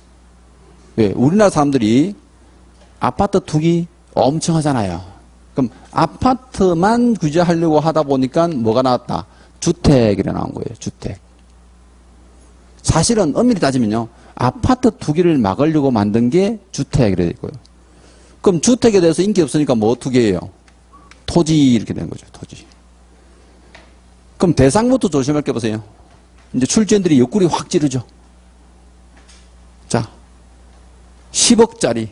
우리나라 사람들이 아파트 투기 엄청 하잖아요. 그럼 아파트만 규제하려고 하다 보니까 뭐가 나왔다? 주택이라 나온 거예요. 주택. 사실은 엄밀히 따지면요. 아파트 투기를 막으려고 만든 게 주택이라 돼 있고요. 그럼 주택에 대해서 인기 없으니까 뭐 투기예요? 토지 이렇게 된 거죠. 토지. 그럼 대상부터 조심할 게 보세요. 이제 출제인들이 옆구리 확 찌르죠. 자, 10억짜리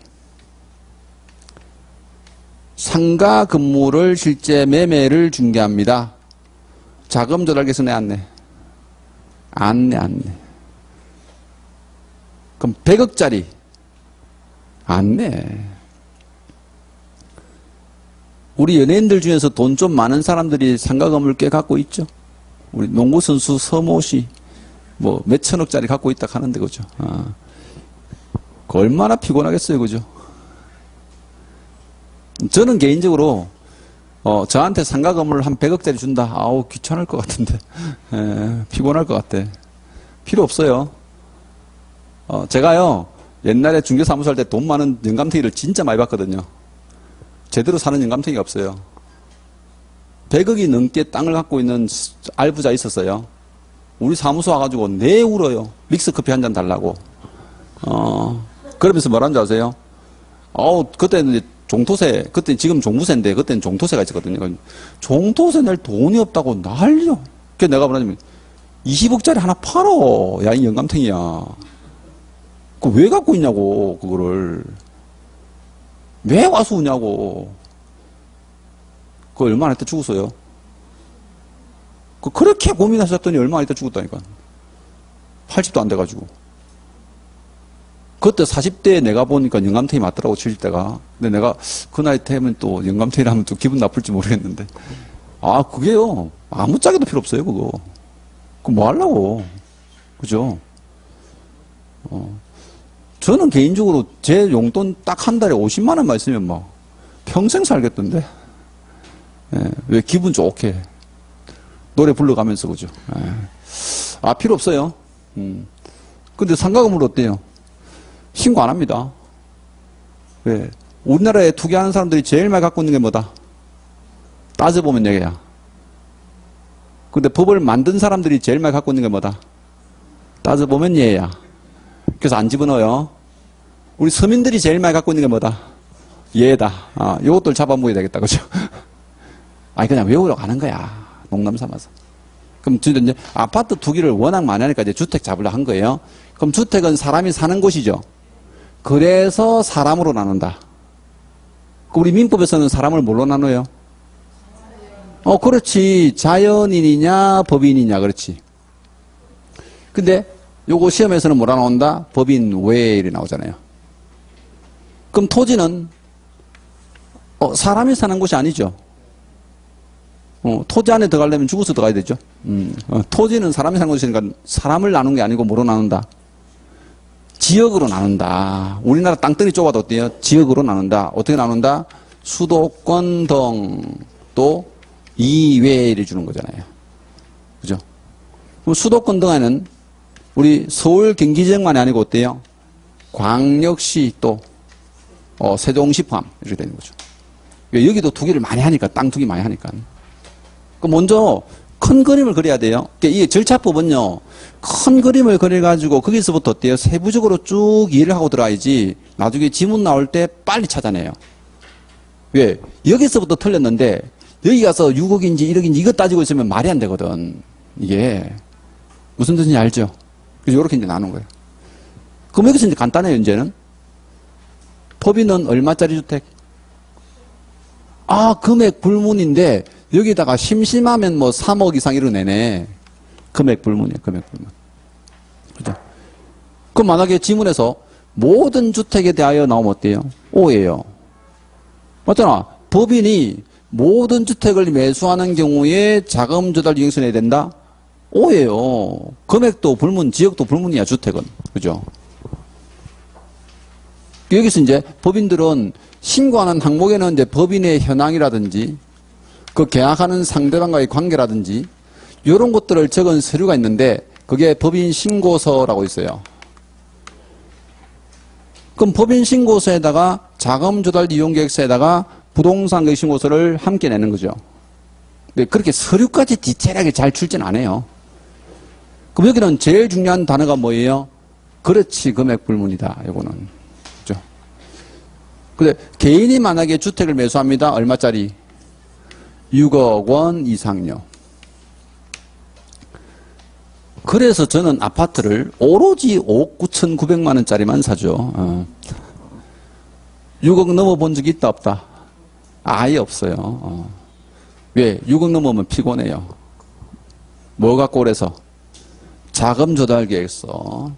상가 건물을 실제 매매를 중개합니다. 자금 조달 계획서 내 안 내? 안 내. 그럼 100억짜리 안 내. 우리 연예인들 중에서 돈 좀 많은 사람들이 상가 건물 꽤 갖고 있죠. 우리 농구 선수 서모 씨 뭐 몇천억짜리 갖고 있다 하는데 그죠. 그 얼마나 피곤하겠어요, 그죠? 저는 개인적으로 저한테 상가 건물 한 100억짜리 준다. 아우 귀찮을 것 같은데 피곤할 것 같아. 필요 없어요. 제가요 옛날에 중개사무소 할 때 돈 많은 영감탱이를 진짜 많이 봤거든요. 제대로 사는 영감탱이가 없어요. 100억이 넘게 땅을 갖고 있는 알부자 있었어요. 우리 사무소 와가지고 내 울어요. 믹스커피 한 잔 달라고. 그러면서 뭐라는 줄 아세요? 그때는 종토세, 그때 지금 종부세인데 그때는 종토세가 있었거든요. 종토세 낼 돈이 없다고 난리요. 그래서 내가 뭐라냐면 20억짜리 하나 팔어. 야, 이 영감탱이야. 그 왜 갖고 있냐고, 그거를. 왜 와서 우냐고. 그거 얼마나 있다 죽었어요? 그렇게 고민하셨더니 얼마나 있다 죽었다니까. 80도 안 돼가지고. 그때 40대에 내가 보니까 영감탱이 맞더라고, 70대가. 근데 내가 그 나이 때면 또 영감탱이라면 또 기분 나쁠지 모르겠는데. 그게요. 아무짝에도 필요 없어요, 그거. 그거 뭐 하려고. 그죠? 저는 개인적으로 제 용돈 딱 한 달에 50만 원만 있으면 뭐 평생 살겠던데. 왜 기분 좋게 노래 불러가면서 그죠. 필요 없어요. 근데 상가 건물 어때요? 신고 안 합니다. 왜? 우리나라에 투기하는 사람들이 제일 많이 갖고 있는 게 뭐다? 따져보면 얘기야. 근데 법을 만든 사람들이 제일 많이 갖고 있는 게 뭐다? 따져보면 얘야. 그래서 안 집어넣어요. 우리 서민들이 제일 많이 갖고 있는 게 뭐다? 얘다. 요것들 잡아먹어야 되겠다. 그죠? 그냥 외우러 가는 거야. 농담 삼아서. 그럼 이제 아파트 투기를 워낙 많이 하니까 이제 주택 잡으려 한 거예요. 그럼 주택은 사람이 사는 곳이죠. 그래서 사람으로 나눈다. 우리 민법에서는 사람을 뭘로 나눠요? 그렇지. 자연인이냐, 법인이냐, 그렇지. 근데 요거 시험에서는 뭐라 나온다? 법인 외 이렇게 나오잖아요. 그럼 토지는 사람이 사는 곳이 아니죠. 토지 안에 들어가려면 죽어서 들어가야 되죠. 토지는 사람이 사는 곳이니까 사람을 나눈 게 아니고 뭐로 나눈다? 지역으로 나눈다. 우리나라 땅덩이 좁아도 어때요? 지역으로 나눈다. 어떻게 나눈다? 수도권 등 또 이외를 주는 거잖아요. 그죠? 그럼 수도권 등에는 우리 서울 경기지역만이 아니고 어때요? 광역시 또 세종시 포함 이렇게 되는 거죠. 여기도 투기를 많이 하니까 땅 투기 많이 하니까. 그 먼저 큰 그림을 그려야 돼요. 이 절차법은요. 큰 그림을 그려가지고 거기서부터 어때요? 세부적으로 쭉 이해를 하고 들어가야지 나중에 지문 나올 때 빨리 찾아내요. 왜? 여기서부터 틀렸는데 여기 가서 6억인지 1억인지 이거 따지고 있으면 말이 안 되거든. 이게 무슨 뜻인지 알죠? 그래서 이렇게 이제 나눈 거예요. 그럼 여기서 이제 간단해요. 이제는 법인은 얼마짜리 주택? 금액 불문인데 여기다가 심심하면 뭐 3억 이상 이런 내네. 금액 불문이에요. 금액 불문. 그죠? 그럼 만약에 지문에서 모든 주택에 대하여 나오면 어때요? O예요. 맞잖아. 법인이 모든 주택을 매수하는 경우에 자금 조달 이행서 내야 된다? O예요. 금액도 불문, 지역도 불문이야, 주택은. 그죠? 여기서 이제 법인들은 신고하는 항목에는 이제 법인의 현황이라든지 그 계약하는 상대방과의 관계라든지 이런 것들을 적은 서류가 있는데 그게 법인 신고서라고 있어요. 그럼 법인 신고서에다가 자금 조달 이용 계획서에다가 부동산 계획 신고서를 함께 내는 거죠. 근데 그렇게 서류까지 디테일하게 잘 출제는 안 해요. 그럼 여기는 제일 중요한 단어가 뭐예요? 그렇지, 금액 불문이다. 이거는. 그죠? 근데 개인이 만약에 주택을 매수합니다. 얼마짜리? 6억 원 이상요. 그래서 저는 아파트를 오로지 5억 9,900만 원짜리만 사죠. 6억 넘어본 적이 있다 없다? 아예 없어요. 왜? 6억 넘으면 피곤해요. 뭐 갖고 그래서? 자금 조달 계획서.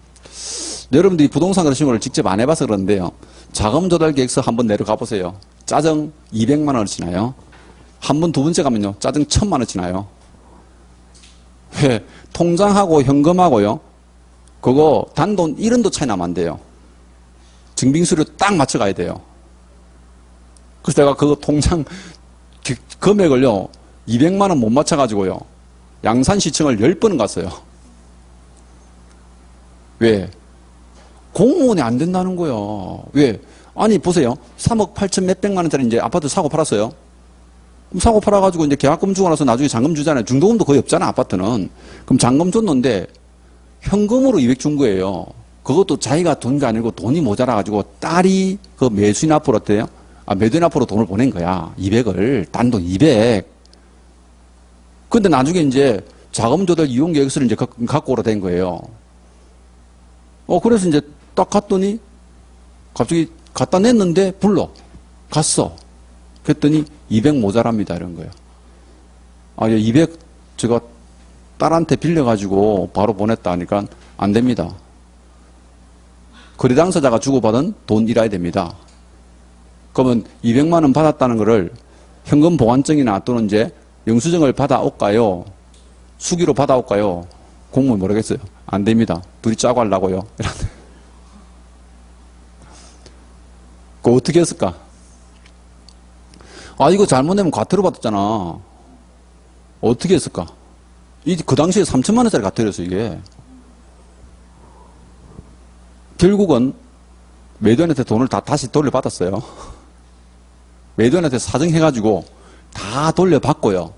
여러분들이 부동산 그러신 걸 직접 안 해봐서 그런데요. 자금 조달 계획서 한번 내려가 보세요. 짜증 200만 원어치 나요. 한 번 두 번째 가면요. 짜증 1,000만 원어치 나요. 왜? 통장하고 현금하고요. 그거 단돈 1원도 차이 나면 안 돼요. 증빙수를 딱 맞춰가야 돼요. 그래서 내가 그거 통장 금액을요. 200만 원 못 맞춰가지고요. 양산시청을 10번은 갔어요. 왜? 공무원이 안 된다는 거예요. 왜? 아니 보세요. 3억 8천 몇백만 원짜리 이제 아파트 사고 팔았어요. 그럼 사고 팔아가지고 이제 계약금 주고 나서 나중에 잔금 주잖아요. 중도금도 거의 없잖아, 아파트는. 그럼 잔금 줬는데 현금으로 200 준 거예요. 그것도 자기가 돈 게 아니고 돈이 모자라가지고 딸이 그 매수인 앞으로 어때요? 매도인 앞으로 돈을 보낸 거야. 200을. 단돈 200. 근데 나중에 이제 자금 조달 이용 계획서를 이제 갖고 오라 된 거예요. 그래서 이제 딱 갔더니 갑자기 갖다 냈는데 불러. 갔어. 그랬더니 200 모자랍니다. 이런 거예요. 200 제가 딸한테 빌려가지고 바로 보냈다 하니까 안 됩니다. 거래 당사자가 주고받은 돈이라야 됩니다. 그러면 200만 원 받았다는 거를 현금 보관증이나 또는 이제 영수증을 받아올까요? 수기로 받아올까요? 공무원 모르겠어요. 안 됩니다. 둘이 짜고 하려고요. 그거 어떻게 했을까? 이거 잘못내면 과태료 받았잖아. 어떻게 했을까? 그 당시에 3천만 원짜리 과태료였어, 이게. 결국은 매도인한테 돈을 다시 돌려받았어요. 매도인한테 사정해가지고 다 돌려받고요.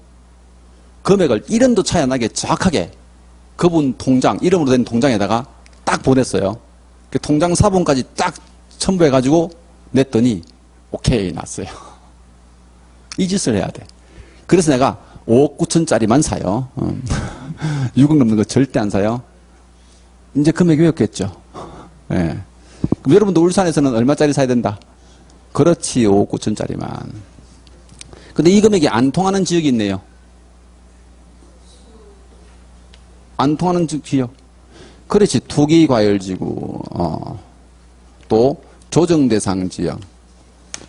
금액을 1원도 차이 안 나게 정확하게 그분 통장, 이름으로 된 통장에다가 딱 보냈어요. 그 통장 사본까지 딱 첨부해가지고 냈더니 오케이 났어요. 이 짓을 해야 돼. 그래서 내가 5억 9천짜리만 사요. 6억 넘는 거 절대 안 사요. 이제 금액이 외웠겠죠. 네. 그럼 여러분도 울산에서는 얼마짜리 사야 된다? 그렇지, 5억 9천짜리만. 근데 이 금액이 안 통하는 지역이 있네요. 안 통하는 지역. 그렇지, 투기과열지구, 또 조정대상 지역.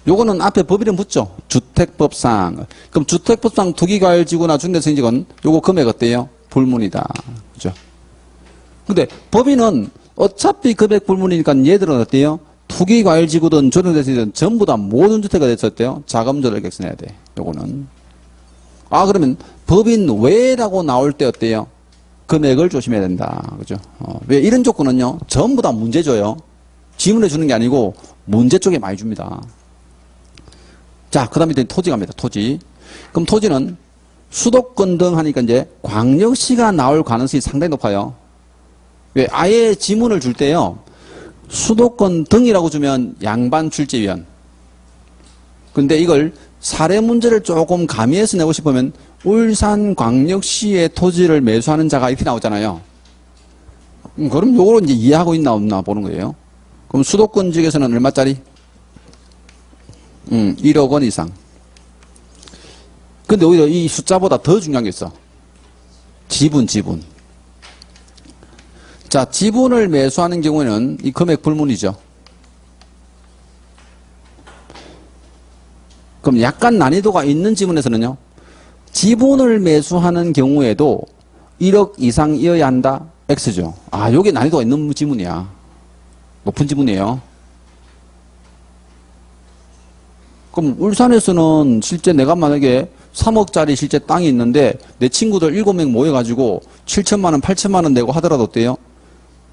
요거는 앞에 법 이름 붙죠? 주택법상. 그럼 주택법상 투기과열지구나 중개생지구는 요거 금액 어때요? 불문이다. 그죠? 근데 법인은 어차피 금액 불문이니까 얘들은 어때요? 투기과열지구든 조정대상이든 전부 다 모든 주택가 됐었대요. 자금조달 객선해야 돼. 요거는. 아, 그러면 법인 외라고 나올 때 어때요? 금액을 조심해야 된다. 그죠? 왜 이런 조건은요, 전부 다 문제 줘요. 지문해 주는 게 아니고 문제 쪽에 많이 줍니다. 자, 그 다음에 토지 갑니다. 토지. 그럼 토지는 수도권 등 하니까 이제 광역시가 나올 가능성이 상당히 높아요. 왜? 아예 지문을 줄 때요, 수도권 등이라고 주면 양반 출제위원. 근데 이걸 사례 문제를 조금 가미해서 내고 싶으면 울산광역시의 토지를 매수하는 자가 이렇게 나오잖아요. 그럼 요거를 이제 이해하고 있나 없나 보는 거예요. 그럼 수도권 지역에서는 얼마짜리? 1억 원 이상. 근데 오히려 이 숫자보다 더 중요한 게 있어. 지분. 자, 지분을 매수하는 경우에는 이 금액 불문이죠. 그럼 약간 난이도가 있는 지분에서는요, 지분을 매수하는 경우에도 1억 이상이어야 한다? X죠. 아, 요게 난이도가 있는 지분이야. 높은 지분이에요. 그럼 울산에서는 실제 내가 만약에 3억짜리 실제 땅이 있는데 내 친구들 7명 모여가지고 7천만 원, 8천만 원 내고 하더라도 어때요?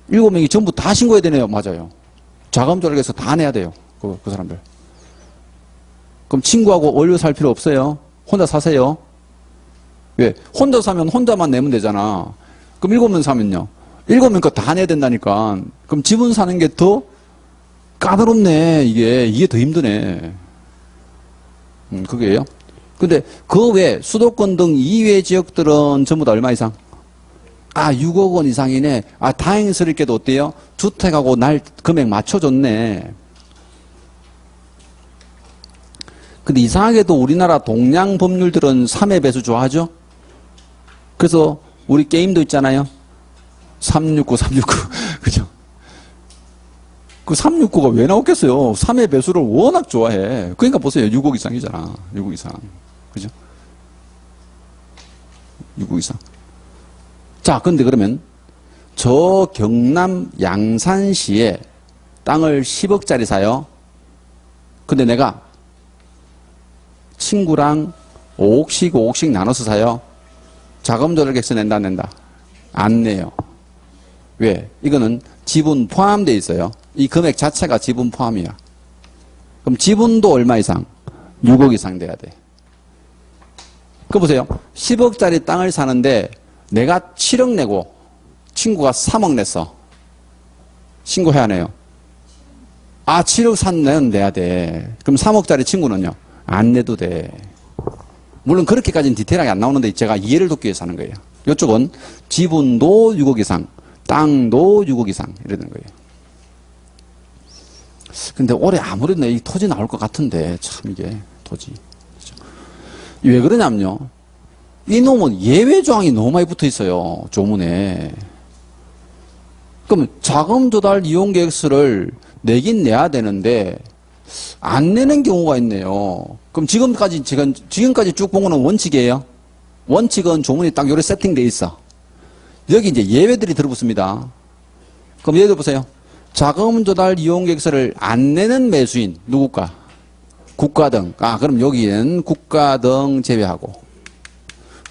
7명이 전부 다 신고해야 되네요. 맞아요. 자금조달해서 다 내야 돼요. 그 사람들. 그럼 친구하고 원료 살 필요 없어요. 혼자 사세요. 왜? 혼자 사면 혼자만 내면 되잖아. 그럼 7명 사면요. 7명 거 다 내야 된다니까. 그럼 지분 사는 게 더 까다롭네. 이게 더 힘드네. 그게요. 근데 그 외 수도권 등 이외 지역들은 전부 다 얼마 이상? 아, 6억 원 이상이네. 아, 다행스럽게도 어때요? 주택하고 날 금액 맞춰줬네. 근데 이상하게도 우리나라 동양 법률들은 3회 배수 좋아하죠? 그래서 우리 게임도 있잖아요. 369. 그죠? 그 369가 왜 나왔겠어요? 3회 배수를 워낙 좋아해. 그러니까 보세요. 6억 이상이잖아. 6억 이상. 그죠? 6억 이상. 자, 근데 그러면 저 경남 양산시에 땅을 10억짜리 사요. 근데 내가 친구랑 5억씩 나눠서 사요. 자금조달 객서 낸다, 안 낸다? 안 내요. 왜? 이거는 지분 포함되어 있어요. 이 금액 자체가 지분 포함이야. 그럼 지분도 얼마 이상? 6억 이상 돼야 돼. 그 보세요. 10억짜리 땅을 사는데 내가 7억 내고 친구가 3억 냈어. 신고해야 하네요. 아, 7억 산 내야 돼. 그럼 3억짜리 친구는요? 안 내도 돼. 물론 그렇게까지는 디테일하게 안 나오는데 제가 이해를 돕기 위해서 하는 거예요. 이쪽은 지분도 6억 이상, 땅도 6억 이상 이러는 거예요. 근데 올해 아무래도 이 토지 나올 것 같은데 참 이게 토지. 그렇죠? 왜 그러냐면요. 이놈은 예외 조항이 너무 많이 붙어 있어요. 조문에. 그럼 자금 조달 이용 계획서를 내긴 내야 되는데 안 내는 경우가 있네요. 그럼 지금까지 쭉 본 거는 원칙이에요. 원칙은 조문이 딱 요래 세팅돼 있어. 여기 이제 예외들이 들어붙습니다. 그럼 예를 들어 보세요. 자금 조달 이용 계획서를 안 내는 매수인 누굴까? 국가 등. 아, 그럼 여기는 국가 등 제외하고.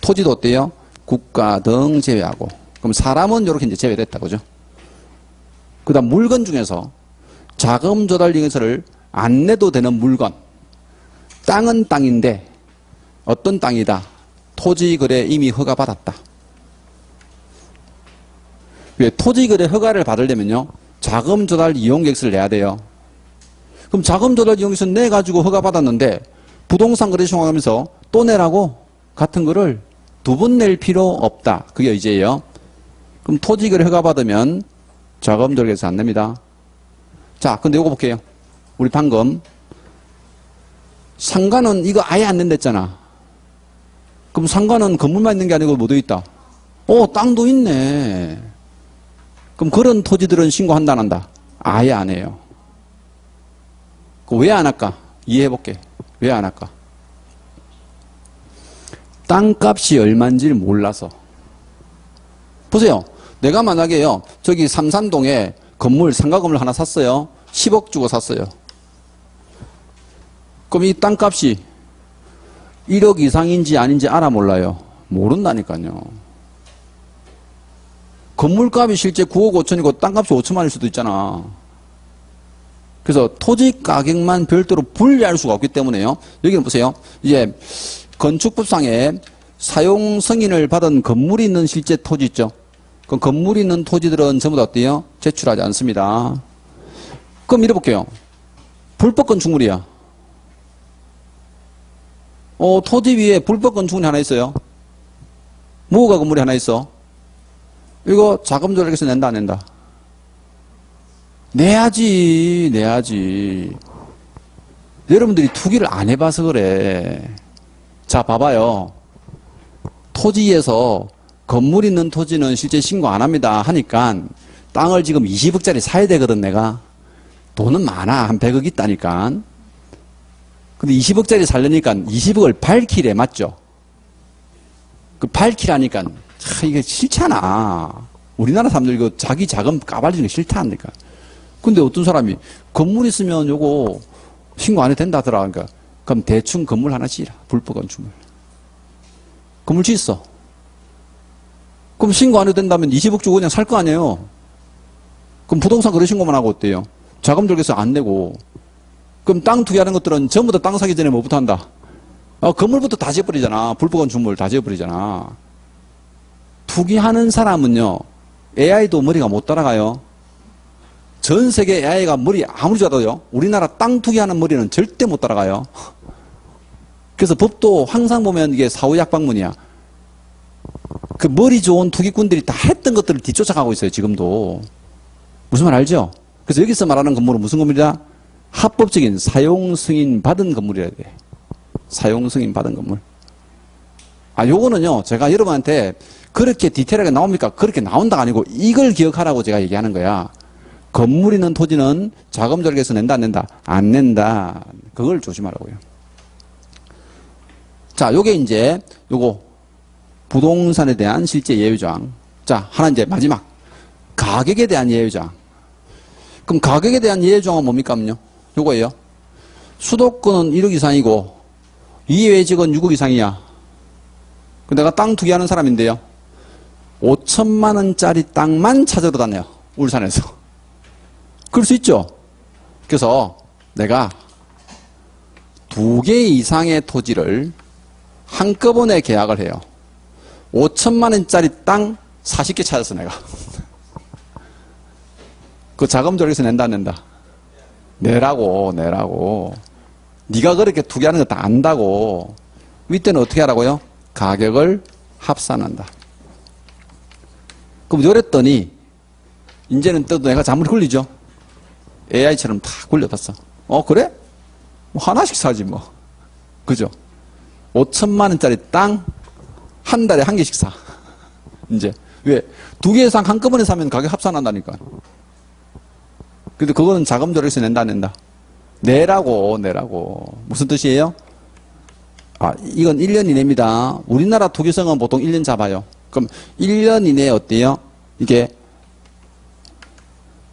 토지도 어때요? 국가 등 제외하고. 그럼 사람은 이렇게 이제 제외됐다, 그죠? 그 다음 물건 중에서 자금 조달 이용계획서를 안 내도 되는 물건. 땅은 땅인데 어떤 땅이다? 토지 거래 이미 허가 받았다. 왜? 토지 거래 허가를 받으려면요. 자금 조달 이용 계획서를 내야 돼요. 그럼 자금 조달 이용 계획서 내 가지고 허가 받았는데 부동산 거래 시행하면서 또 내라고 같은 거를 두 번 낼 필요 없다. 그게 의제예요. 그럼 토지 거래 허가 받으면 자금 조달 계획서 안 냅니다. 자, 근데 요거 볼게요. 우리 방금 상가는 이거 아예 안 낸댔잖아. 그럼 상가는 건물만 있는 게 아니고 뭐도 있다? 땅도 있네. 그럼 그런 토지들은 신고한다 안 한다? 아예 안 해요. 왜 안 할까? 이해해볼게. 왜 안 할까? 땅값이 얼마인지를 몰라서. 보세요. 내가 만약에요, 저기 삼산동에 건물, 상가 건물 하나 샀어요. 10억 주고 샀어요. 그럼 이 땅값이 1억 이상인지 아닌지 알아 몰라요? 모른다니까요. 건물값이 실제 9억 5천이고 땅값이 5천만일 수도 있잖아. 그래서 토지 가격만 별도로 분리할 수가 없기 때문에요. 여기는 보세요. 이제 건축법상에 사용 승인을 받은 건물이 있는 실제 토지 있죠. 그 건물이 있는 토지들은 전부 다 어때요? 제출하지 않습니다. 그럼 이래 볼게요. 불법 건축물이야. 토지 위에 불법 건축물이 하나 있어요. 무허가 건물이 하나 있어. 이거 자금 조달해서 낸다 안 낸다? 내야지. 여러분들이 투기를 안 해봐서 그래. 자, 봐봐요. 토지에서 건물 있는 토지는 실제 신고 안 합니다 하니까 땅을 지금 20억짜리 사야 되거든, 내가. 돈은 많아. 한 100억 있다니까. 근데 20억짜리 살려니까 20억을 밝히래, 맞죠? 그 밝히라니까, 이게 싫잖아. 우리나라 사람들 이거 자기 자금 까발리는 거 싫다니까. 근데 어떤 사람이 건물 있으면 요거 신고 안 해도 된다 하더라. 그러니까 그럼 대충 건물 하나 지으라. 불법 건축물. 건물 지었어. 그럼 신고 안 해도 된다면 20억 주고 그냥 살 거 아니에요. 그럼 부동산 거래 신고만 하고 어때요? 자금 들여서 안 내고. 그럼 땅 투기하는 것들은 전부 다 땅 사기 전에 뭐부터 한다? 건물부터 다 지어버리잖아. 불법 건축물 다 지어버리잖아. 투기하는 사람은요, AI도 머리가 못 따라가요. 전 세계 AI가 머리 아무리 좋아도요, 우리나라 땅 투기하는 머리는 절대 못 따라가요. 그래서 법도 항상 보면 이게 사후약방문이야. 그 머리 좋은 투기꾼들이 다 했던 것들을 뒤쫓아가고 있어요, 지금도. 무슨 말 알죠? 그래서 여기서 말하는 건물은 무슨 건물이다? 합법적인 사용 승인 받은 건물이라 돼. 사용 승인 받은 건물. 요거는요, 제가 여러분한테 그렇게 디테일하게 나옵니까? 그렇게 나온다가 아니고 이걸 기억하라고 제가 얘기하는 거야. 건물 있는 토지는 자금 조달해서 낸다 안 낸다? 안 낸다. 그걸 조심하라고요. 자, 요게 이제 요거 부동산에 대한 실제 예외조항. 자, 하나 이제 마지막 가격에 대한 예외조항. 그럼 가격에 대한 예외조항은 뭡니까요? 요거예요. 수도권은 1억 이상이고 이외지역은 6억 이상이야. 내가 땅 투기하는 사람인데요. 5천만 원짜리 땅만 찾으러 다녀요. 울산에서. 그럴 수 있죠. 그래서 내가 2개 이상의 토지를 한꺼번에 계약을 해요. 5천만 원짜리 땅 40개 찾았어, 내가. 그 자금 조달해서 낸다 안 낸다? 내라고. 네가 그렇게 투기하는 거 다 안다고. 윗대는 어떻게 하라고요? 가격을 합산한다. 그럼 요랬더니 이제는 또 내가 잔물이 굴리죠. AI처럼 다 굴려봤어. 그래? 뭐 하나씩 사지 뭐. 그죠? 5천만 원짜리 땅 한 달에 한 개씩 사. 이제 왜? 2개 이상 한꺼번에 사면 가격 합산한다니까. 근데 그거는 자금 조달해서 낸다 안 낸다? 내라고. 무슨 뜻이에요? 이건 1년 이내입니다. 우리나라 투기성은 보통 1년 잡아요. 그럼 1년 이내에 어때요? 이게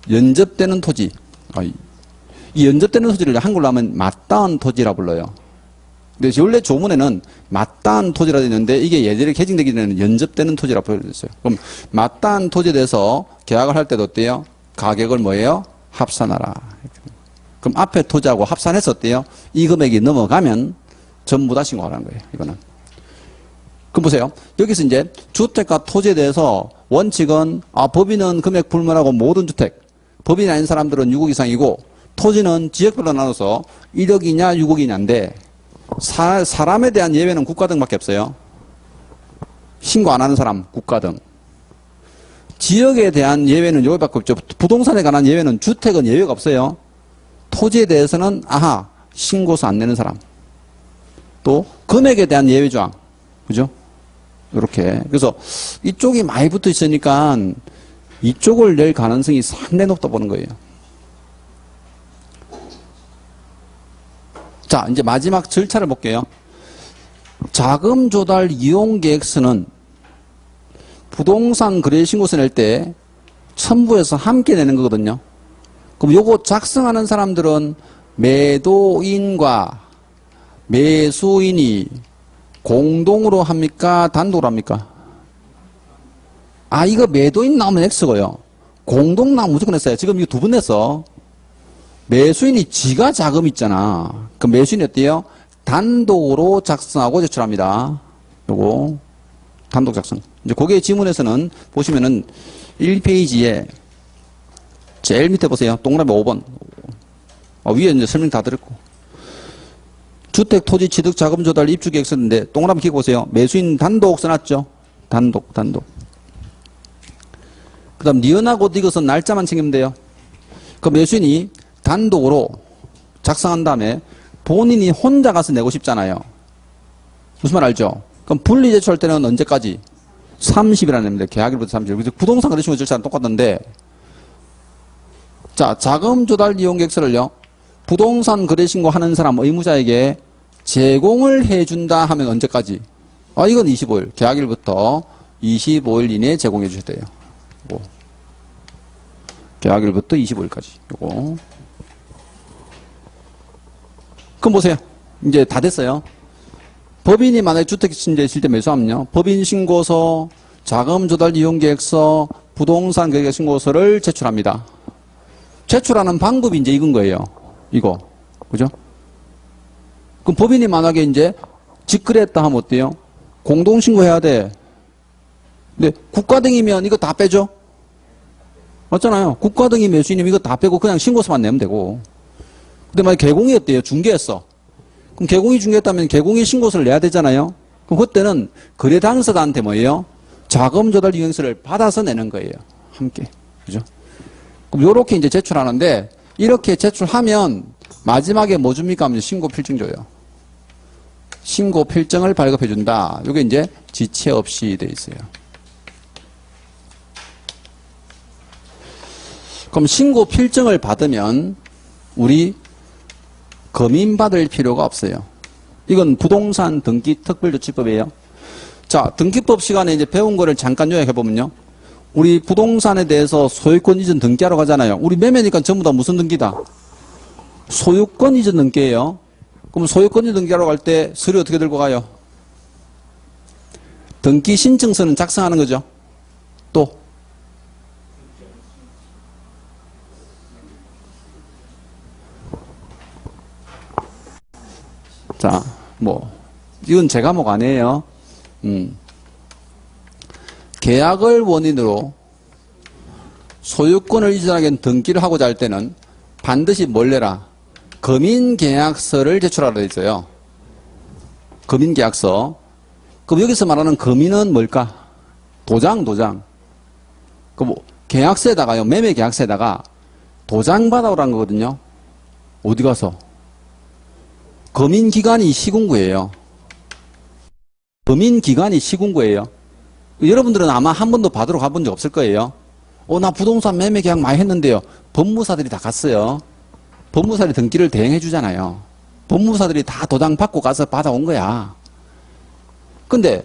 연접되는 토지. 이 연접되는 토지를 한글로 하면 맞닿은 토지라 불러요. 근데 원래 조문에는 맞닿은 토지라 되어 있는데 이게 예전에 개정되기 전에는 연접되는 토지라 불렸어요. 그럼 맞닿은 토지에 대해서 계약을 할 때도 어때요? 가격을 뭐예요? 합산하라. 그럼 앞에 토지하고 합산해서 어때요? 이 금액이 넘어가면 전부 다 신고하라는 거예요. 이거는. 그럼 보세요. 여기서 이제 주택과 토지에 대해서 원칙은 법인은 금액 불문하고 모든 주택, 법인이 아닌 사람들은 6억 이상이고 토지는 지역별로 나눠서 1억이냐 6억이냐인데 사람에 대한 예외는 국가 등밖에 없어요. 신고 안 하는 사람, 국가 등. 지역에 대한 예외는 여기밖에 없죠. 부동산에 관한 예외는 주택은 예외가 없어요. 토지에 대해서는 신고서 안 내는 사람. 또 금액에 대한 예외조항. 그죠? 이렇게. 그래서 이쪽이 많이 붙어 있으니까 이쪽을 낼 가능성이 상당히 높다 보는 거예요. 자, 이제 마지막 절차를 볼게요. 자금 조달 이용 계획서는 부동산 거래 신고서 낼 때 첨부해서 함께 내는 거거든요. 그럼 요거 작성하는 사람들은 매도인과 매수인이 공동으로 합니까? 단독으로 합니까? 아, 이거 매도인 나오면 X고요. 공동 나오면 무조건 X야. 지금 이거 두 번 냈어. 매수인이 지가 자금 있잖아. 그럼 매수인이 어때요? 단독으로 작성하고 제출합니다. 요거 단독 작성. 이제 고객 지문에서는 보시면은 1페이지에 제일 밑에 보세요. 동그라미 5번. 위에 이제 설명 다 드렸고. 주택 토지 취득 자금 조달 입주 계획 썼는데 동그라미 기고 보세요. 매수인 단독 써놨죠. 단독. 그 다음 니은하고 이것은 날짜만 챙기면 돼요. 그 매수인이 단독으로 작성한 다음에 본인이 혼자 가서 내고 싶잖아요. 무슨 말 알죠? 그럼 분리 제출할 때는 언제까지? 30이라는 겁니다. 계약일부터 30일. 그래서 부동산 거래신고 절차는 똑같은데, 자, 자금 조달 이용 계획서를요, 부동산 거래신고 하는 사람 의무자에게 제공을 해준다 하면 언제까지? 이건 25일. 계약일부터 25일 이내에 제공해 주셔야 돼요. 요거. 계약일부터 25일까지. 요거. 그럼 보세요. 이제 다 됐어요. 법인이 만약에 주택신제 실때 매수하면요. 법인신고서, 자금조달 이용계획서, 부동산 계획신고서를 제출합니다. 제출하는 방법이 이제 이건 거예요. 이거. 그죠? 그럼 법인이 만약에 이제 직거래했다 하면 어때요? 공동신고해야 돼. 근데 국가등이면 이거 다 빼죠? 맞잖아요. 국가등이 매수인이면 이거 다 빼고 그냥 신고서만 내면 되고. 근데 만약 개공이 어때요? 중개했어. 그럼 개공이 중개했다면 개공이 신고서를 내야 되잖아요. 그럼 그때는 거래 당사자한테 뭐예요? 자금 조달 이용서를 받아서 내는 거예요. 함께. 그죠? 그럼 요렇게 이제 제출하는데, 이렇게 제출하면 마지막에 뭐 줍니까? 하면 신고 필증 줘요. 신고 필증을 발급해 준다. 요게 이제 지체 없이 돼 있어요. 그럼 신고 필증을 받으면 우리 검인받을 필요가 없어요. 이건 부동산 등기 특별조치법이에요. 자, 등기법 시간에 이제 배운 거를 잠깐 요약해보면요. 우리 부동산에 대해서 소유권 이전 등기하러 가잖아요. 우리 매매니까 전부 다 무슨 등기다? 소유권 이전 등기예요. 그럼 소유권 이전 등기하러 갈 때 서류 어떻게 들고 가요? 등기 신청서는 작성하는 거죠. 또 자, 이건 제 과목 아니에요. 계약을 원인으로 소유권을 이전하기 위한 등기를 하고자 할 때는 반드시 뭘 내라? 검인계약서를 제출하라 돼 있어요. 검인계약서. 그럼 여기서 말하는 검인은 뭘까? 도장. 그 계약서에다가요, 매매계약서에다가 도장 받아오라는 거거든요. 어디 가서? 검인기관이 시군구예요. 검인기관이 시군구예요. 여러분들은 아마 한 번도 받으러 가본 적 없을 거예요. 나 부동산 매매 계약 많이 했는데요. 법무사들이 다 갔어요. 법무사들이 등기를 대행해 주잖아요. 법무사들이 다 도장 받고 가서 받아온 거야. 근데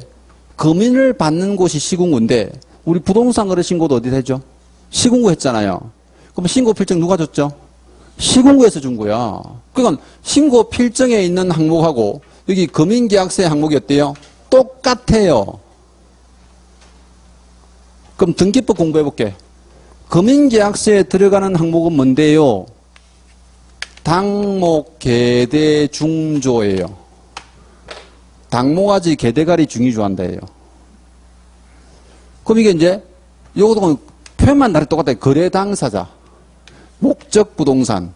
검인을 받는 곳이 시군구인데 우리 부동산 거래 신고도 어디 되죠? 시군구 했잖아요. 그럼 신고 필증 누가 줬죠? 시군구에서 준 거야. 그러니까 신고 필증에 있는 항목하고 여기 검인계약서의 항목이 어때요? 똑같아요. 그럼 등기법 공부해 볼게. 검인계약서에 들어가는 항목은 뭔데요? 당목, 계대, 중조예요. 당목아지, 계대가리, 중위조한다예요. 그럼 이게 이제 요것도 표현만 다르게 똑같아요. 거래 당사자, 목적 부동산,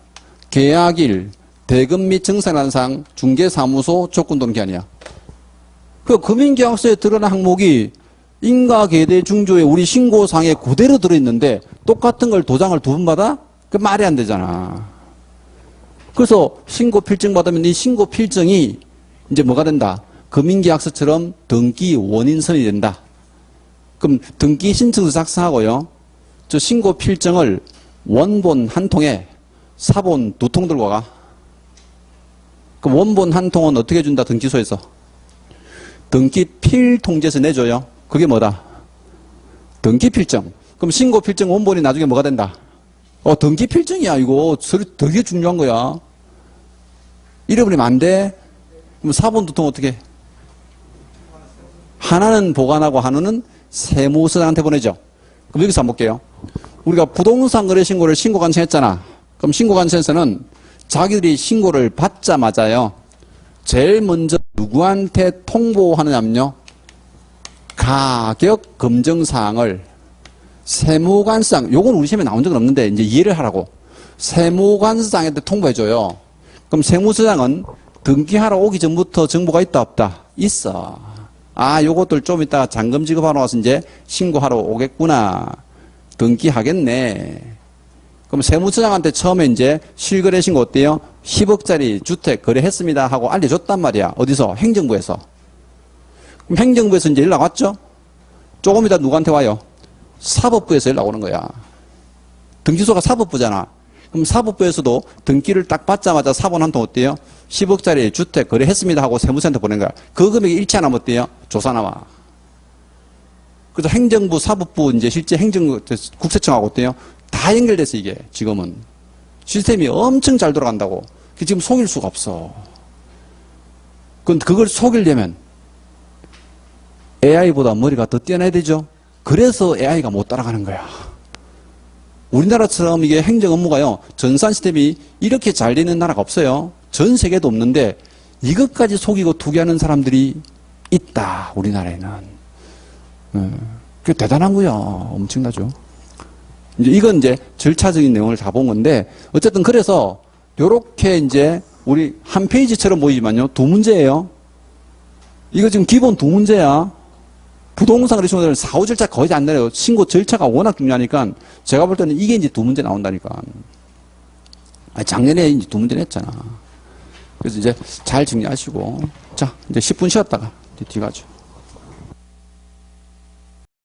계약일, 대금 및 증산한상, 중개사무소, 조건동기한이야. 그 검인계약서에 들어가는 항목이 인가, 계대, 중조에 우리 신고상에 그대로 들어있는데 똑같은 걸 도장을 두 번 받아? 그 말이 안 되잖아. 그래서 신고 필증 받으면 이 신고 필증이 이제 뭐가 된다? 검인계약서처럼 등기 원인선이 된다. 그럼 등기 신청서 작성하고요. 저 신고 필증을 원본 한 통에 사본 두 통 들고 가. 그럼 원본 한 통은 어떻게 준다? 등기소에서. 등기필 통지에서 내줘요. 그게 뭐다? 등기필증. 그럼 신고필증 원본이 나중에 뭐가 된다? 등기필증이야, 이거. 되게 중요한 거야. 잃어버리면 안 돼. 그럼 사본 두 통 어떻게? 하나는 보관하고 하나는 세무서장한테 보내죠. 그럼 여기서 한번 볼게요. 우리가 부동산 거래 신고를 신고관청했잖아. 그럼 신고관청에서는 자기들이 신고를 받자마자요. 제일 먼저 누구한테 통보하느냐면요. 가격 검증사항을 세무관서장, 요건 우리 시험에 나온 적은 없는데 이제 이해를 하라고. 세무관서장한테 통보해줘요. 그럼 세무서장은 등기하러 오기 전부터 정보가 있다 없다? 있어. 요것들 좀 이따 잔금 지급하러 와서 이제 신고하러 오겠구나. 등기하겠네. 그럼 세무서장한테 처음에 이제 실거래 신고 어때요? 10억짜리 주택 거래했습니다 하고 알려줬단 말이야. 어디서? 행정부에서. 그럼 행정부에서 이제 연락 왔죠? 조금 이따 누구한테 와요? 사법부에서 연락 오는 거야. 등기소가 사법부잖아. 그럼 사법부에서도 등기를 딱 받자마자 사본 한 통 어때요? 10억짜리 주택 거래했습니다 하고 세무서한테 보낸 거야. 그 금액이 일치 안 하면 어때요? 조사 나와. 그래서 행정부, 사법부, 이제 실제 행정, 국세청하고 어때요? 다 연결돼서 이게 지금은. 시스템이 엄청 잘 돌아간다고. 지금 속일 수가 없어. 근데 그걸 속이려면 AI보다 머리가 더 뛰어나야 되죠? 그래서 AI가 못 따라가는 거야. 우리나라처럼 이게 행정 업무가요, 전산 시스템이 이렇게 잘 되는 나라가 없어요. 전 세계도 없는데 이것까지 속이고 투기하는 사람들이 있다, 우리나라에는. 그게 대단한 거야. 엄청나죠. 이건 이제 절차적인 내용을 다 본 건데, 어쨌든 그래서 요렇게 이제 우리 한 페이지처럼 보이지만요, 두 문제예요. 이거 지금 기본 두 문제야. 부동산 거래 신고는 사후 절차 거의 안 내려요. 신고 절차가 워낙 중요하니까 제가 볼 때는 이게 이제 두 문제 나온다니까. 작년에 이제 두 문제 냈잖아. 그래서 이제 잘 정리하시고, 자, 이제 10분 쉬었다가 뒤 가죠.